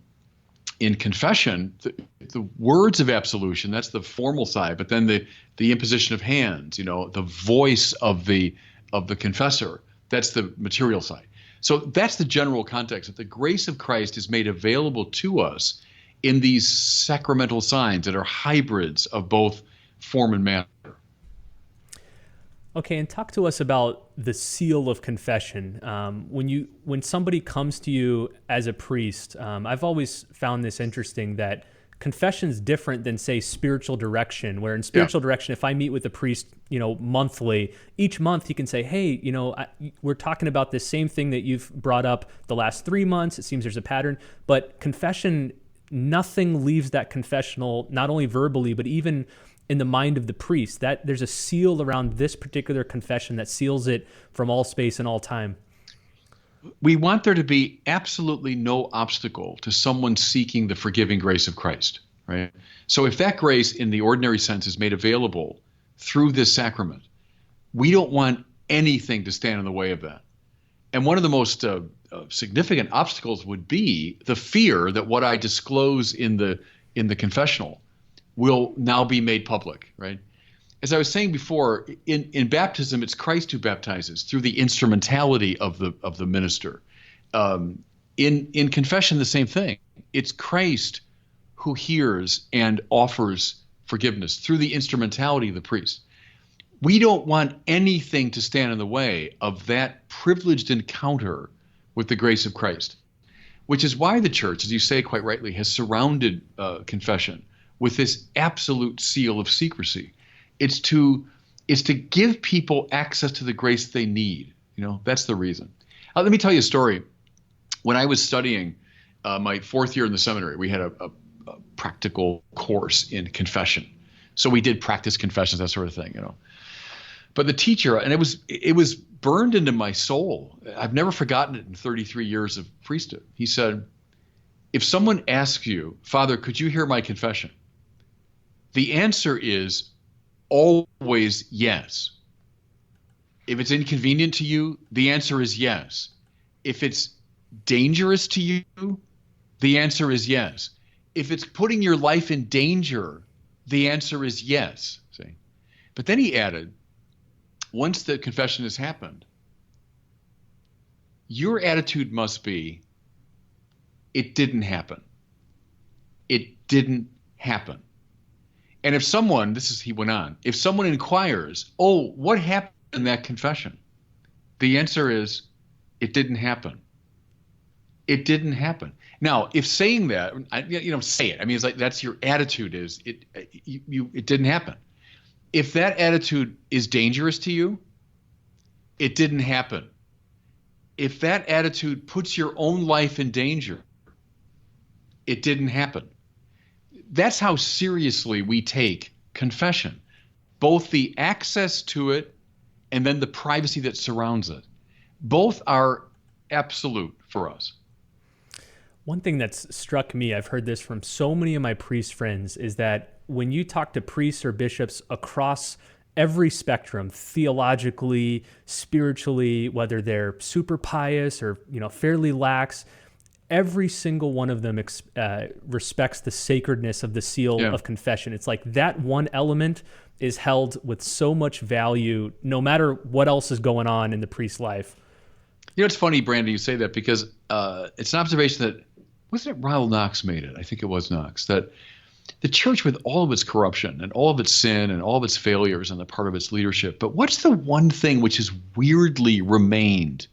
S3: confession, the words of absolution, that's the formal side, but then the imposition of hands, you know, the voice of the confessor, that's the material side. So that's the general context, that the grace of Christ is made available to us in these sacramental signs that are hybrids of both form and matter.
S5: Okay, and talk to us about the seal of confession. When somebody comes to you as a priest, I've always found this interesting that confession is different than, say, spiritual direction, where in spiritual direction, if I meet with a priest, you know, monthly, each month he can say, hey, you know, we're talking about this same thing that you've brought up the last 3 months. It seems there's a pattern, but confession, nothing leaves that confessional, not only verbally, but even in the mind of the priest. That there's a seal around this particular confession that seals it from all space and all time.
S3: We want there to be absolutely no obstacle to someone seeking the forgiving grace of Christ, right? So if that grace in the ordinary sense is made available through this sacrament, we don't want anything to stand in the way of that. And one of the most significant obstacles would be the fear that what I disclose in the confessional will now be made public, right? As I was saying before, in baptism, it's Christ who baptizes through the instrumentality of the minister. In confession, the same thing. It's Christ who hears and offers forgiveness through the instrumentality of the priest. We don't want anything to stand in the way of that privileged encounter with the grace of Christ. which is why the church, as you say quite rightly, has surrounded confession with this absolute seal of secrecy. It's to give people access to the grace they need. That's the reason. Let me tell you a story. When I was studying my fourth year in the seminary, we had a practical course in confession. So we did practice confessions, that sort of thing, But the teacher, and it was burned into my soul. I've never forgotten it in 33 years of priesthood. He said, if someone asks you, Father, could you hear my confession? The answer is always yes. If it's inconvenient to you, the answer is yes. If it's dangerous to you, the answer is yes. If it's putting your life in danger, the answer is yes. See? But then he added, once the confession has happened, your attitude must be, it didn't happen. It didn't happen. And if someone, he went on, if someone inquires, oh, what happened in that confession? The answer is, it didn't happen. It didn't happen. Now, if saying that, say it. I mean, it's like that's your attitude is, it didn't happen. If that attitude is dangerous to you, it didn't happen. If that attitude puts your own life in danger, it didn't happen. That's how seriously we take confession, both the access to it and then the privacy that surrounds it. Both are absolute for us.
S5: One thing that's struck me, I've heard this from so many of my priest friends, is that when you talk to priests or bishops across every spectrum, theologically, spiritually, whether they're super pious or fairly lax, every single one of them respects the sacredness of the seal of confession. It's like that one element is held with so much value, no matter what else is going on in the priest's life.
S3: It's funny, Brandon, you say that because it's an observation that, wasn't it Ronald Knox made it? I think it was Knox, that the church, with all of its corruption and all of its sin and all of its failures on the part of its leadership, but what's the one thing which has weirdly remained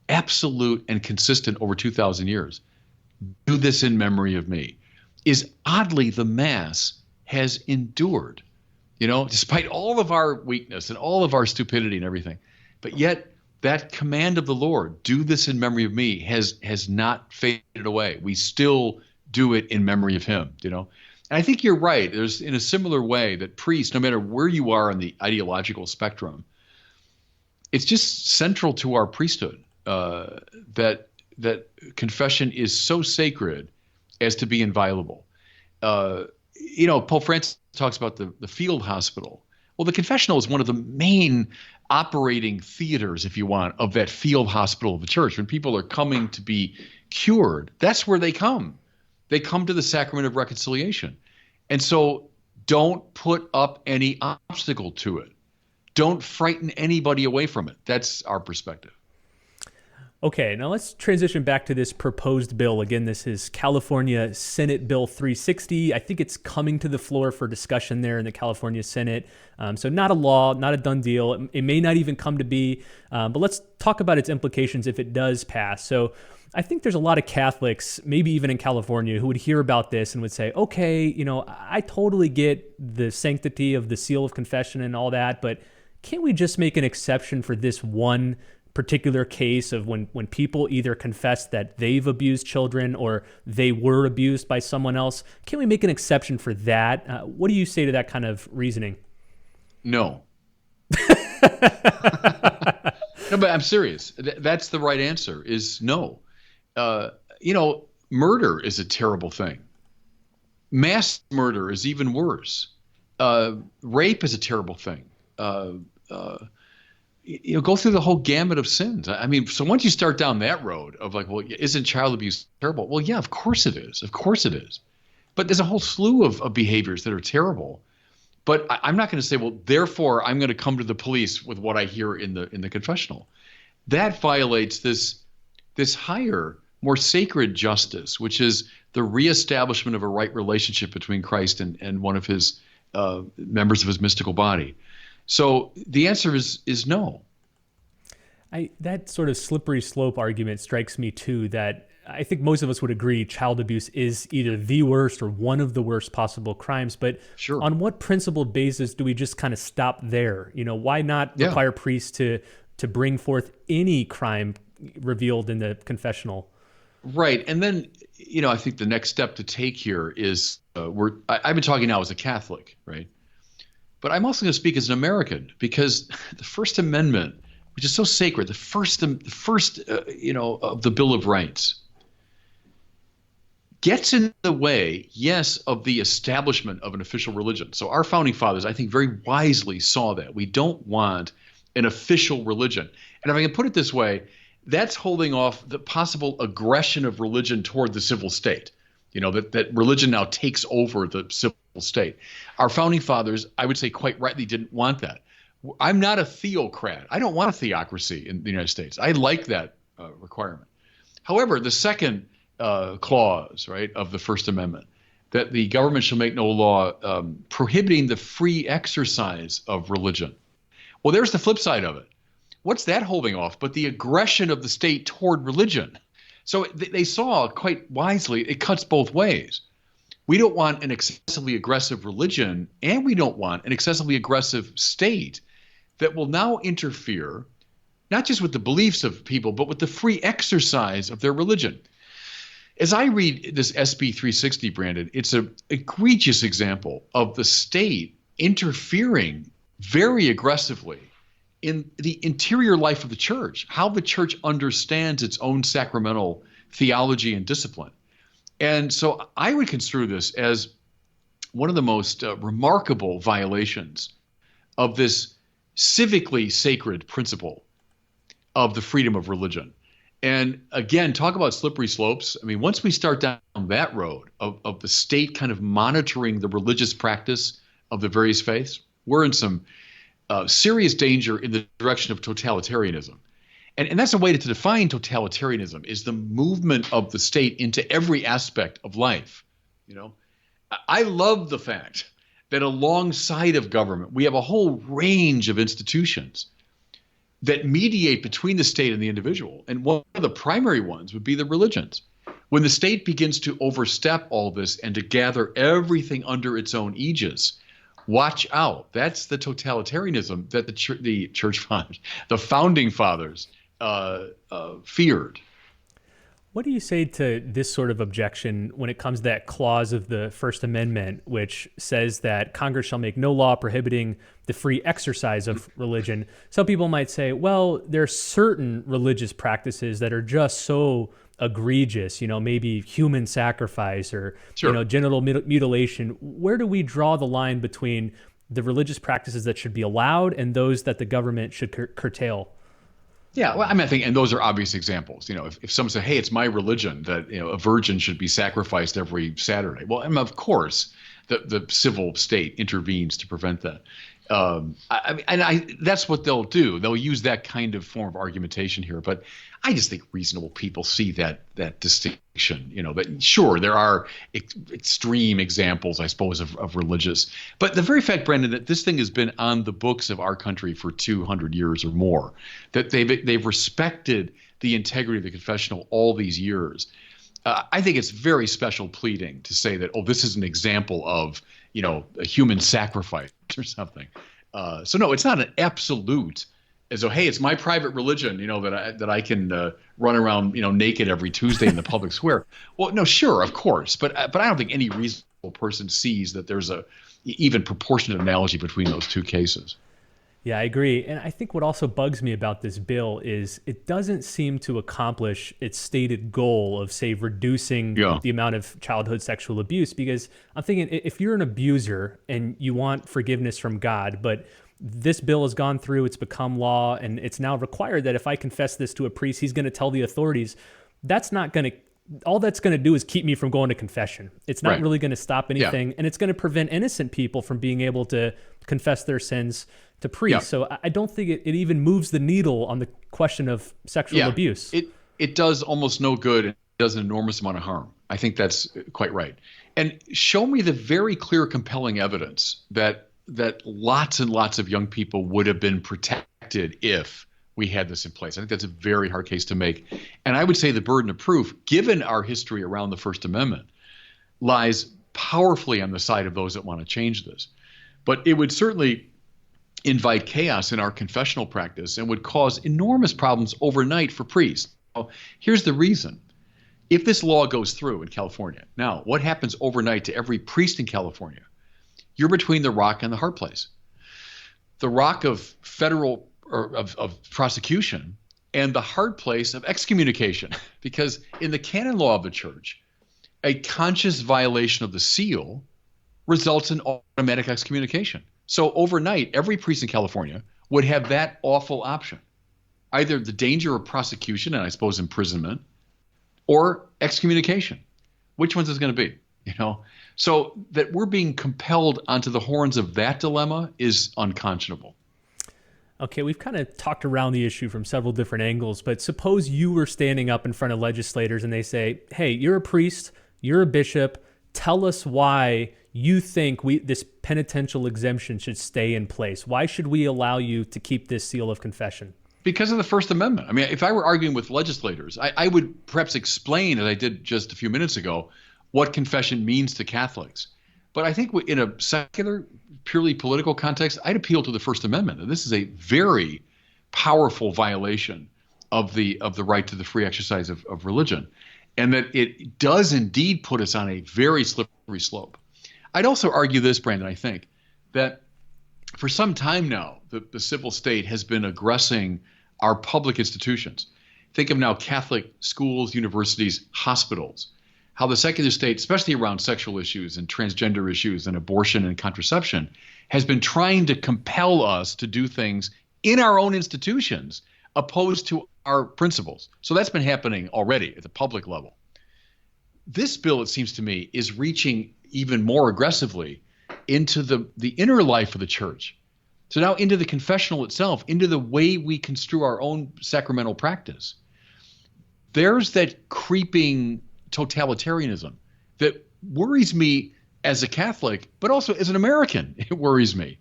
S3: absolute and consistent over 2,000 years? Do this in memory of me. Is oddly the Mass has endured, despite all of our weakness and all of our stupidity and everything. But yet that command of the Lord, do this in memory of me, has not faded away. We still do it in memory of him, And I think you're right. There's, in a similar way, that priests, no matter where you are on the ideological spectrum, it's just central to our priesthood that confession is so sacred as to be inviolable. Pope Francis talks about the field hospital. Well, the confessional is one of the main operating theaters, if you want, of that field hospital of the church. When people are coming to be cured, that's where they come. They come to the sacrament of reconciliation. And so don't put up any obstacle to it. Don't frighten anybody away from it. That's our perspective.
S5: Okay, now let's transition back to this proposed bill. Again, this is California Senate Bill 360. I think it's coming to the floor for discussion there in the California Senate. So not a law, not a done deal. It may not even come to be, but let's talk about its implications if it does pass. So I think there's a lot of Catholics, maybe even in California, who would hear about this and would say, okay, I totally get the sanctity of the seal of confession and all that, but can't we just make an exception for this one particular case of when people either confess that they've abused children or they were abused by someone else? Can we make an exception for that? What do you say to that kind of reasoning?
S3: No. No, but I'm serious. That's the right answer, is no. Murder is a terrible thing. Mass murder is even worse. Rape is a terrible thing. Go through the whole gamut of sins. I mean, so once you start down that road of like, well, isn't child abuse terrible? Well, yeah, of course it is. Of course it is. But there's a whole slew of behaviors that are terrible. But I'm not going to say, well, therefore, I'm going to come to the police with what I hear in the confessional. That violates this higher, more sacred justice, which is the reestablishment of a right relationship between Christ and one of his members of his mystical body. So the answer is no.
S5: That sort of slippery slope argument strikes me too, that I think most of us would agree child abuse is either the worst or one of the worst possible crimes. But
S3: Sure.
S5: On what principled basis do we just kind of stop there? Why not require priests to bring forth any crime revealed in the confessional?
S3: Right. And then, I think the next step to take here is I've been talking now as a Catholic, right? But I'm also going to speak as an American, because the First Amendment, which is so sacred, the first of the Bill of Rights, gets in the way, yes, of the establishment of an official religion. So our founding fathers, I think, very wisely saw that. We don't want an official religion. And if I can put it this way, that's holding off the possible aggression of religion toward the civil state. That religion now takes over the civil state. Our founding fathers, I would say quite rightly, didn't want that. I'm not a theocrat. I don't want a theocracy in the United States. I like that requirement. However, the second clause, right, of the First Amendment, that the government shall make no law prohibiting the free exercise of religion. Well, there's the flip side of it. What's that holding off but the aggression of the state toward religion? So they saw quite wisely it cuts both ways. We don't want an excessively aggressive religion, and we don't want an excessively aggressive state that will now interfere not just with the beliefs of people, but with the free exercise of their religion. As I read this SB 360, Brandon, it's an egregious example of the state interfering very aggressively in the interior life of the church, how the church understands its own sacramental theology and discipline. And so I would construe this as one of the most remarkable violations of this civically sacred principle of the freedom of religion. And again, talk about slippery slopes. I mean, once we start down that road of the state kind of monitoring the religious practice of the various faiths, we're in some serious danger in the direction of totalitarianism. And that's a way to define totalitarianism, is the movement of the state into every aspect of life. I love the fact that alongside of government, we have a whole range of institutions that mediate between the state and the individual. And one of the primary ones would be the religions. When the state begins to overstep all this and to gather everything under its own aegis, watch out. That's the totalitarianism that the church fathers, the founding fathers, feared.
S5: What do you say to this sort of objection when it comes to that clause of the First Amendment, which says that Congress shall make no law prohibiting the free exercise of religion? Some people might say, well, there are certain religious practices that are just so egregious, maybe human sacrifice or,
S3: Sure.
S5: Genital mutilation. Where do we draw the line between the religious practices that should be allowed and those that the government should curtail?
S3: Yeah, well, I think, and those are obvious examples. If someone said, "Hey, it's my religion that a virgin should be sacrificed every Saturday," well, of course, the civil state intervenes to prevent that. That's what they'll do. They'll use that kind of form of argumentation here. But I just think reasonable people see that distinction. That sure there are extreme examples, I suppose, of religious, but the very fact, Brandon, that this thing has been on the books of our country for 200 years or more, that they've respected the integrity of the confessional all these years. I think it's very special pleading to say that, this is an example of, a human sacrifice or something. So no, it's not an absolute as though, hey, it's my private religion, that I can run around, naked every Tuesday in the public square. Well, no, sure, of course. But I don't think any reasonable person sees that there's a even proportionate analogy between those two cases.
S5: Yeah, I agree. And I think what also bugs me about this bill is it doesn't seem to accomplish its stated goal of, say, reducing the amount of childhood sexual abuse. Because I'm thinking, if you're an abuser and you want forgiveness from God, but this bill has gone through, it's become law, and it's now required that if I confess this to a priest, he's going to tell the authorities, that's not going to, all that's going to do is keep me from going to confession. It's not really going to stop anything. And it's going to prevent innocent people from being able to confess their sins to priests. So I don't think it even moves the needle on the question of sexual abuse.
S3: It does almost no good. It does an enormous amount of harm. I think that's quite right. And show me the very clear, compelling evidence that lots and lots of young people would have been protected if we had this in place. I think that's a very hard case to make. And I would say the burden of proof, given our history around the First Amendment, lies powerfully on the side of those that want to change this. But it would certainly invite chaos in our confessional practice and would cause enormous problems overnight for priests. Now, here's the reason. If this law goes through in California, now what happens overnight to every priest in California? You're between the rock and the hard place. The rock of federal or of prosecution and the hard place of excommunication. Because in the canon law of the church, a conscious violation of the seal results in automatic excommunication. So overnight, every priest in California would have that awful option. Either the danger of prosecution and I suppose imprisonment or excommunication. Which one's is going to be? So that we're being compelled onto the horns of that dilemma is unconscionable.
S5: Okay, we've kind of talked around the issue from several different angles, but suppose you were standing up in front of legislators and they say, hey, you're a priest, you're a bishop, tell us why you think this penitential exemption should stay in place. Why should we allow you to keep this seal of confession? Because
S3: of the First Amendment. I mean, if I were arguing with legislators, I would perhaps explain, as I did just a few minutes ago, what confession means to Catholics. But I think in a secular, purely political context, I'd appeal to the First Amendment. And this is a very powerful violation of the right to the free exercise of religion, and that it does indeed put us on a very slippery slope. I'd also argue this, Brandon, I think, that for some time now, the civil state has been aggressing our public institutions. Think of now Catholic schools, universities, hospitals, how the secular state, especially around sexual issues and transgender issues and abortion and contraception, has been trying to compel us to do things in our own institutions opposed to our principles. So that's been happening already at the public level. This bill, it seems to me, is reaching even more aggressively into the inner life of the church. So now into the confessional itself, into the way we construe our own sacramental practice. There's that creeping totalitarianism that worries me as a Catholic, but also as an American. It worries me.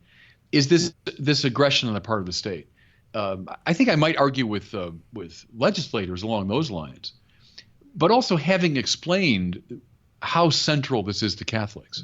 S3: Is this aggression on the part of the state? I think I might argue with legislators along those lines, but also having explained how central this is to Catholics.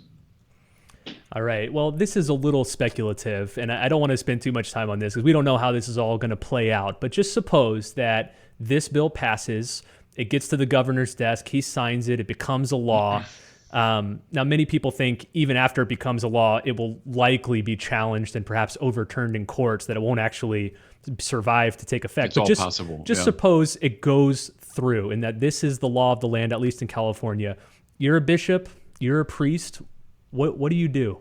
S5: All right. Well, this is a little speculative, and I don't want to spend too much time on this because we don't know how this is all going to play out. But just suppose that this bill passes, it gets to the governor's desk, he signs it, it becomes a law. Now, many people think even after it becomes a law, it will likely be challenged and perhaps overturned in courts, that it won't actually survive to take effect.
S3: It's all possible.
S5: Just suppose it goes through and that this is the law of the land, at least in California. You're a bishop, you're a priest. What do you do?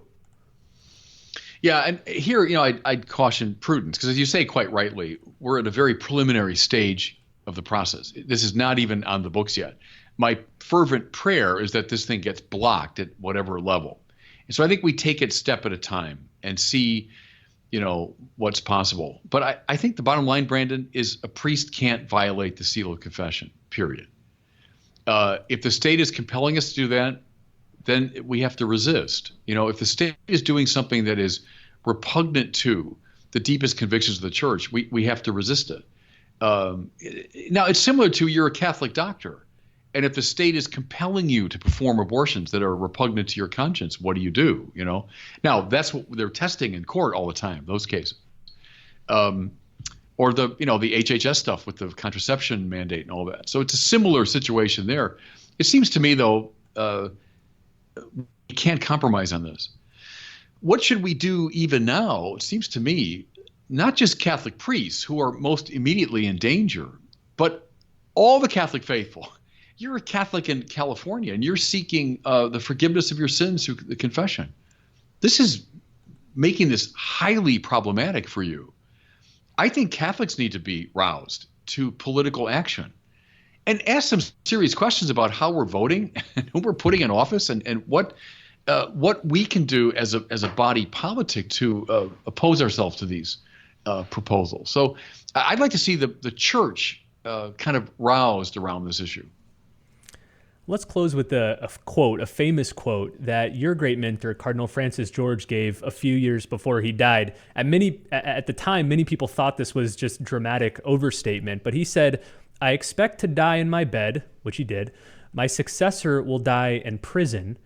S3: Yeah, and here, I'd caution prudence because, as you say quite rightly, we're at a very preliminary stage of the process. This is not even on the books yet. My fervent prayer is that this thing gets blocked at whatever level. And so I think we take it step at a time and see, what's possible. But I think the bottom line, Brandon, is a priest can't violate the seal of confession, period. If the state is compelling us to do that, then we have to resist. If the state is doing something that is repugnant to the deepest convictions of the church, we have to resist it. Now, it's similar to you're a Catholic doctor, and if the state is compelling you to perform abortions that are repugnant to your conscience, what do you do? Now, that's what they're testing in court all the time, those cases. Or the HHS stuff with the contraception mandate and all that. So it's a similar situation there. It seems to me, though, we can't compromise on this. What should we do even now? It seems to me, not just Catholic priests who are most immediately in danger, but all the Catholic faithful. You're a Catholic in California, and you're seeking the forgiveness of your sins through the confession. This is making this highly problematic for you. I think Catholics need to be roused to political action and ask some serious questions about how we're voting and who we're putting in office and what we can do as a body politic to oppose ourselves to these proposals. So I'd like to see the church kind of roused around this issue.
S5: Let's close with a quote, a famous quote that your great mentor, Cardinal Francis George, gave a few years before he died. At the time, many people thought this was just dramatic overstatement, but he said, "I expect to die in my bed," which he did. "My successor will die in prison,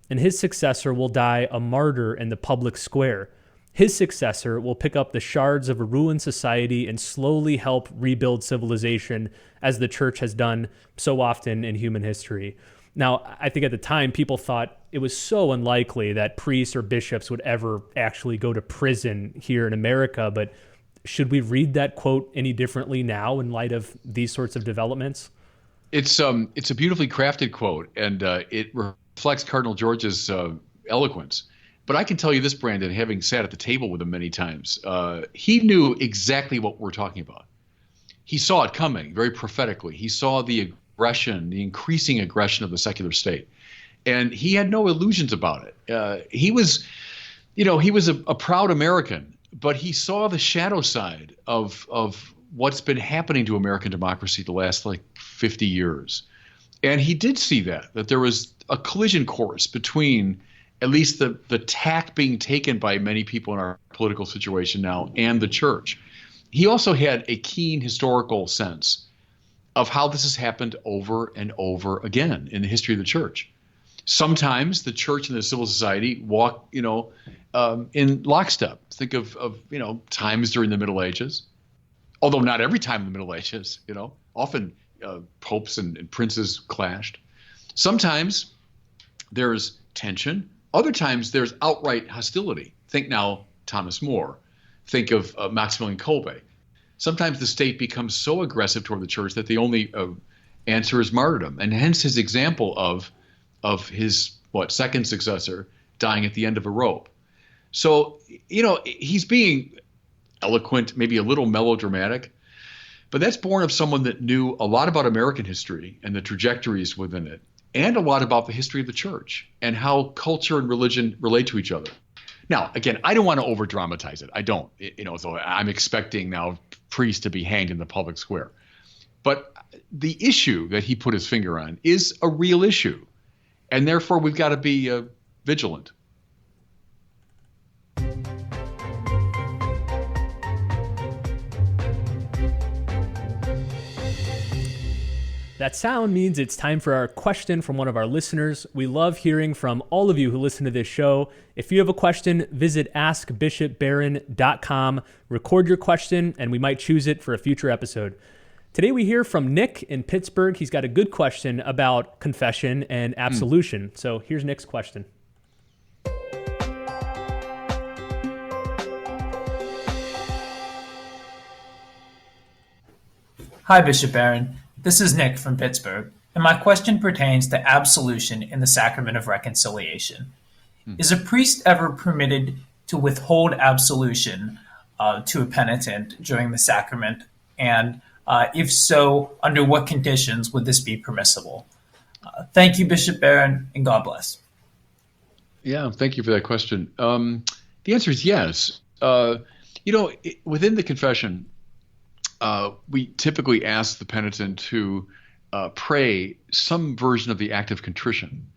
S5: and his successor will die a martyr in the public square. His successor will pick up the shards of a ruined society and slowly help rebuild civilization, as the church has done so often in human history." Now, I think at the time, people thought it was so unlikely that priests or bishops would ever actually go to prison here in America, but should we read that quote any differently now in light of these sorts of developments?
S3: It's a beautifully crafted quote, and it reflects Cardinal George's eloquence. But I can tell you this, Brandon, having sat at the table with him many times, he knew exactly what we're talking about. He saw it coming very prophetically. He saw the aggression, the increasing aggression of the secular state, and he had no illusions about it. He was a proud American, but he saw the shadow side of what's been happening to American democracy the last 50 years. And he did see that there was a collision course between at least the tack being taken by many people in our political situation now and the church. He also had a keen historical sense of how this has happened over and over again in the history of the church. Sometimes the church and the civil society walk, in lockstep. Think of times during the Middle Ages, although not every time in the Middle Ages. Often popes and princes clashed. Sometimes there's tension. Other times there's outright hostility. Think now Thomas More. Think of Maximilian Kolbe. Sometimes the state becomes so aggressive toward the church that the only answer is martyrdom, and hence his example of his second successor dying at the end of a rope. So he's being eloquent, maybe a little melodramatic, but that's born of someone that knew a lot about American history and the trajectories within it, and a lot about the history of the church and how culture and religion relate to each other. Now, again, I don't want to over dramatize it. I don't. So I'm expecting now priests to be hanged in the public square. But the issue that he put his finger on is a real issue, and therefore we've got to be vigilant.
S5: That sound means it's time for our question from one of our listeners. We love hearing from all of you who listen to this show. If you have a question, visit askbishopbarron.com, record your question, and we might choose it for a future episode. Today we hear from Nick in Pittsburgh. He's got a good question about confession and absolution. So here's Nick's question.
S6: Hi, Bishop Barron. This is Nick from Pittsburgh, and my question pertains to absolution in the sacrament of reconciliation. Is a priest ever permitted to withhold absolution to a penitent during the sacrament? And if so, under what conditions would this be permissible? Thank you, Bishop Barron, and God bless.
S3: Yeah, thank you for that question. The answer is yes. Within the confession, we typically ask the penitent to pray some version of the act of contrition.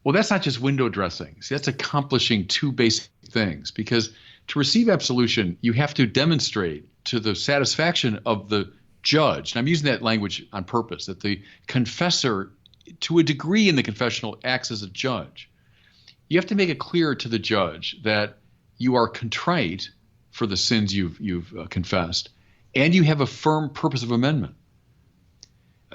S3: Well, that's not just window dressing. See, that's accomplishing two basic things, because to receive absolution, you have to demonstrate to the satisfaction of the judge, and I'm using that language on purpose, that the confessor, to a degree in the confessional, acts as a judge. You have to make it clear to the judge that you are contrite for the sins you've confessed, and you have a firm purpose of amendment.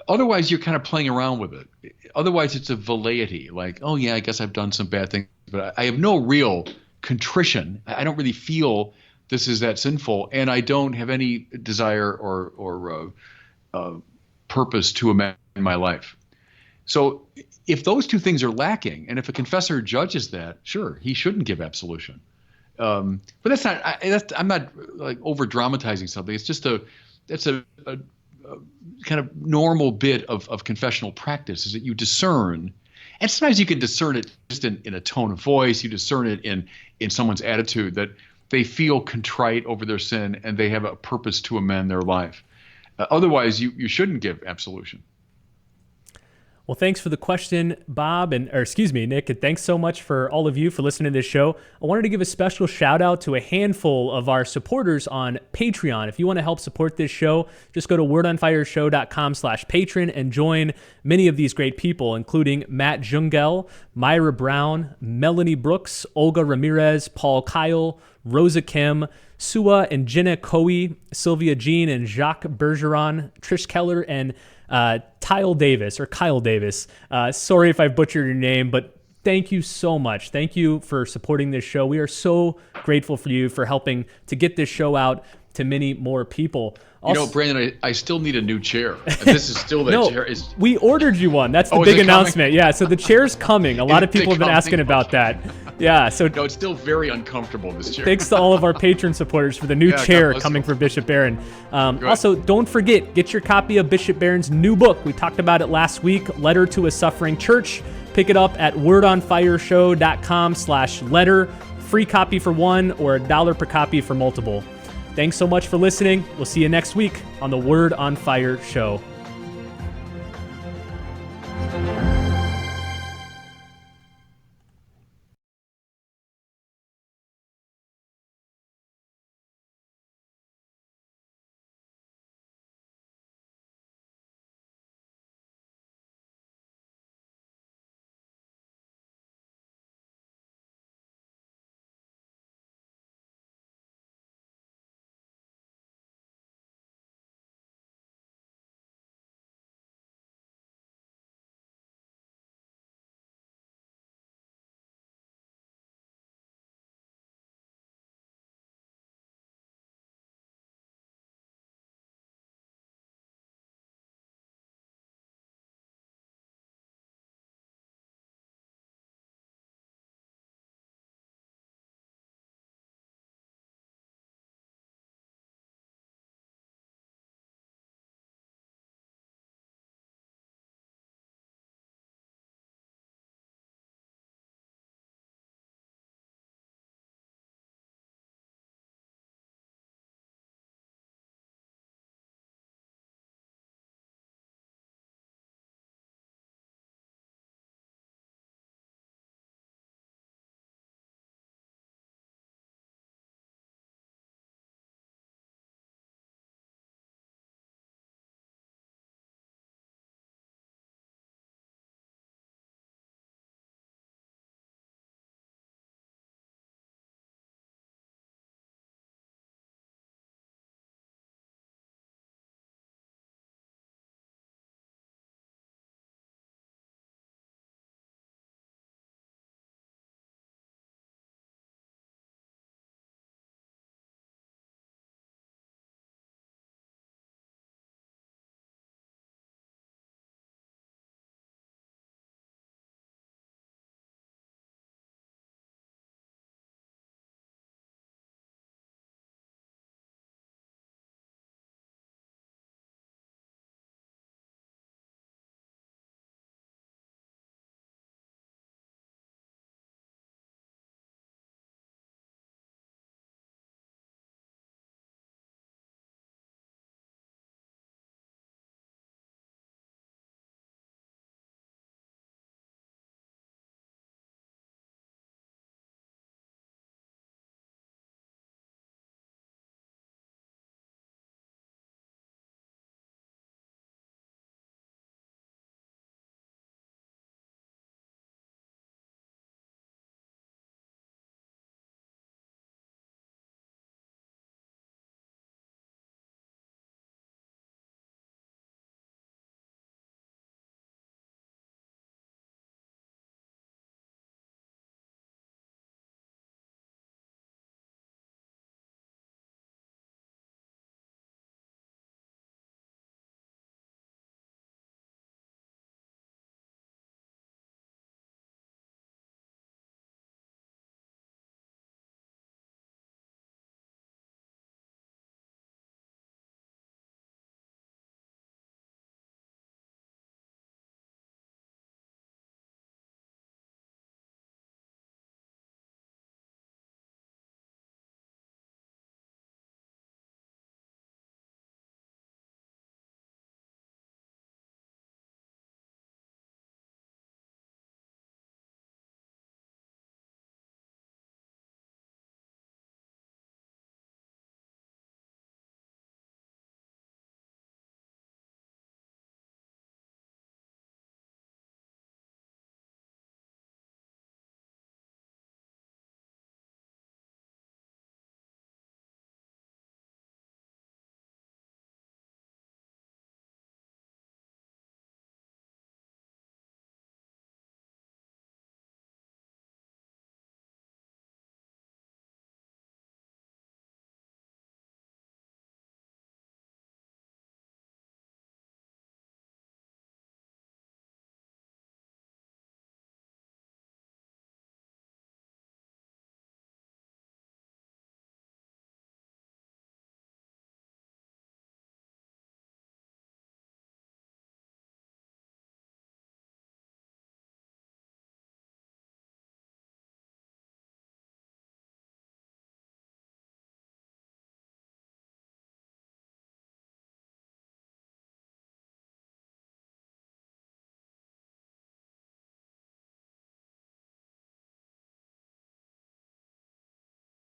S3: Otherwise, you're kind of playing around with it. Otherwise, it's a velleity, like, oh yeah, I guess I've done some bad things, but I have no real contrition. I don't really feel this is that sinful, and I don't have any desire or purpose to amend my life. So if those two things are lacking, and if a confessor judges that, sure, he shouldn't give absolution. But that's not. I'm not like over dramatizing something. It's just that's a kind of normal bit of confessional practice, is that you discern, and sometimes you can discern it just in a tone of voice. You discern it in someone's attitude, that they feel contrite over their sin and they have a purpose to amend their life. Otherwise, you shouldn't give absolution.
S5: Well, thanks for the question, Bob, Nick, and thanks so much for all of you for listening to this show. I wanted to give a special shout out to a handful of our supporters on Patreon. If you want to help support this show, just go to wordonfireshow.com/patron and join many of these great people, including Matt Jungel, Myra Brown, Melanie Brooks, Olga Ramirez, Paul Kyle, Rosa Kim, Sua and Jenna Coe, Sylvia Jean and Jacques Bergeron, Trish Keller, and Kyle Davis. Sorry if I butchered your name, but thank you so much. Thank you for supporting this show. We are so grateful for you for helping to get this show out to many more people.
S3: Also, Brandon, I still need a new chair. This is still that chair.
S5: We ordered you one. That's the big announcement. Yeah, so the chair's coming. A lot of people have been asking about that. Yeah, so
S3: no, it's still very uncomfortable, this chair.
S5: Thanks to all of our patron supporters for the new chair coming from Bishop Barron. Also, don't forget, get your copy of Bishop Barron's new book. We talked about it last week, Letter to a Suffering Church. Pick it up at wordonfireshow.com/letter. Free copy for one or $1 per copy for multiple. Thanks so much for listening. We'll see you next week on the Word on Fire show.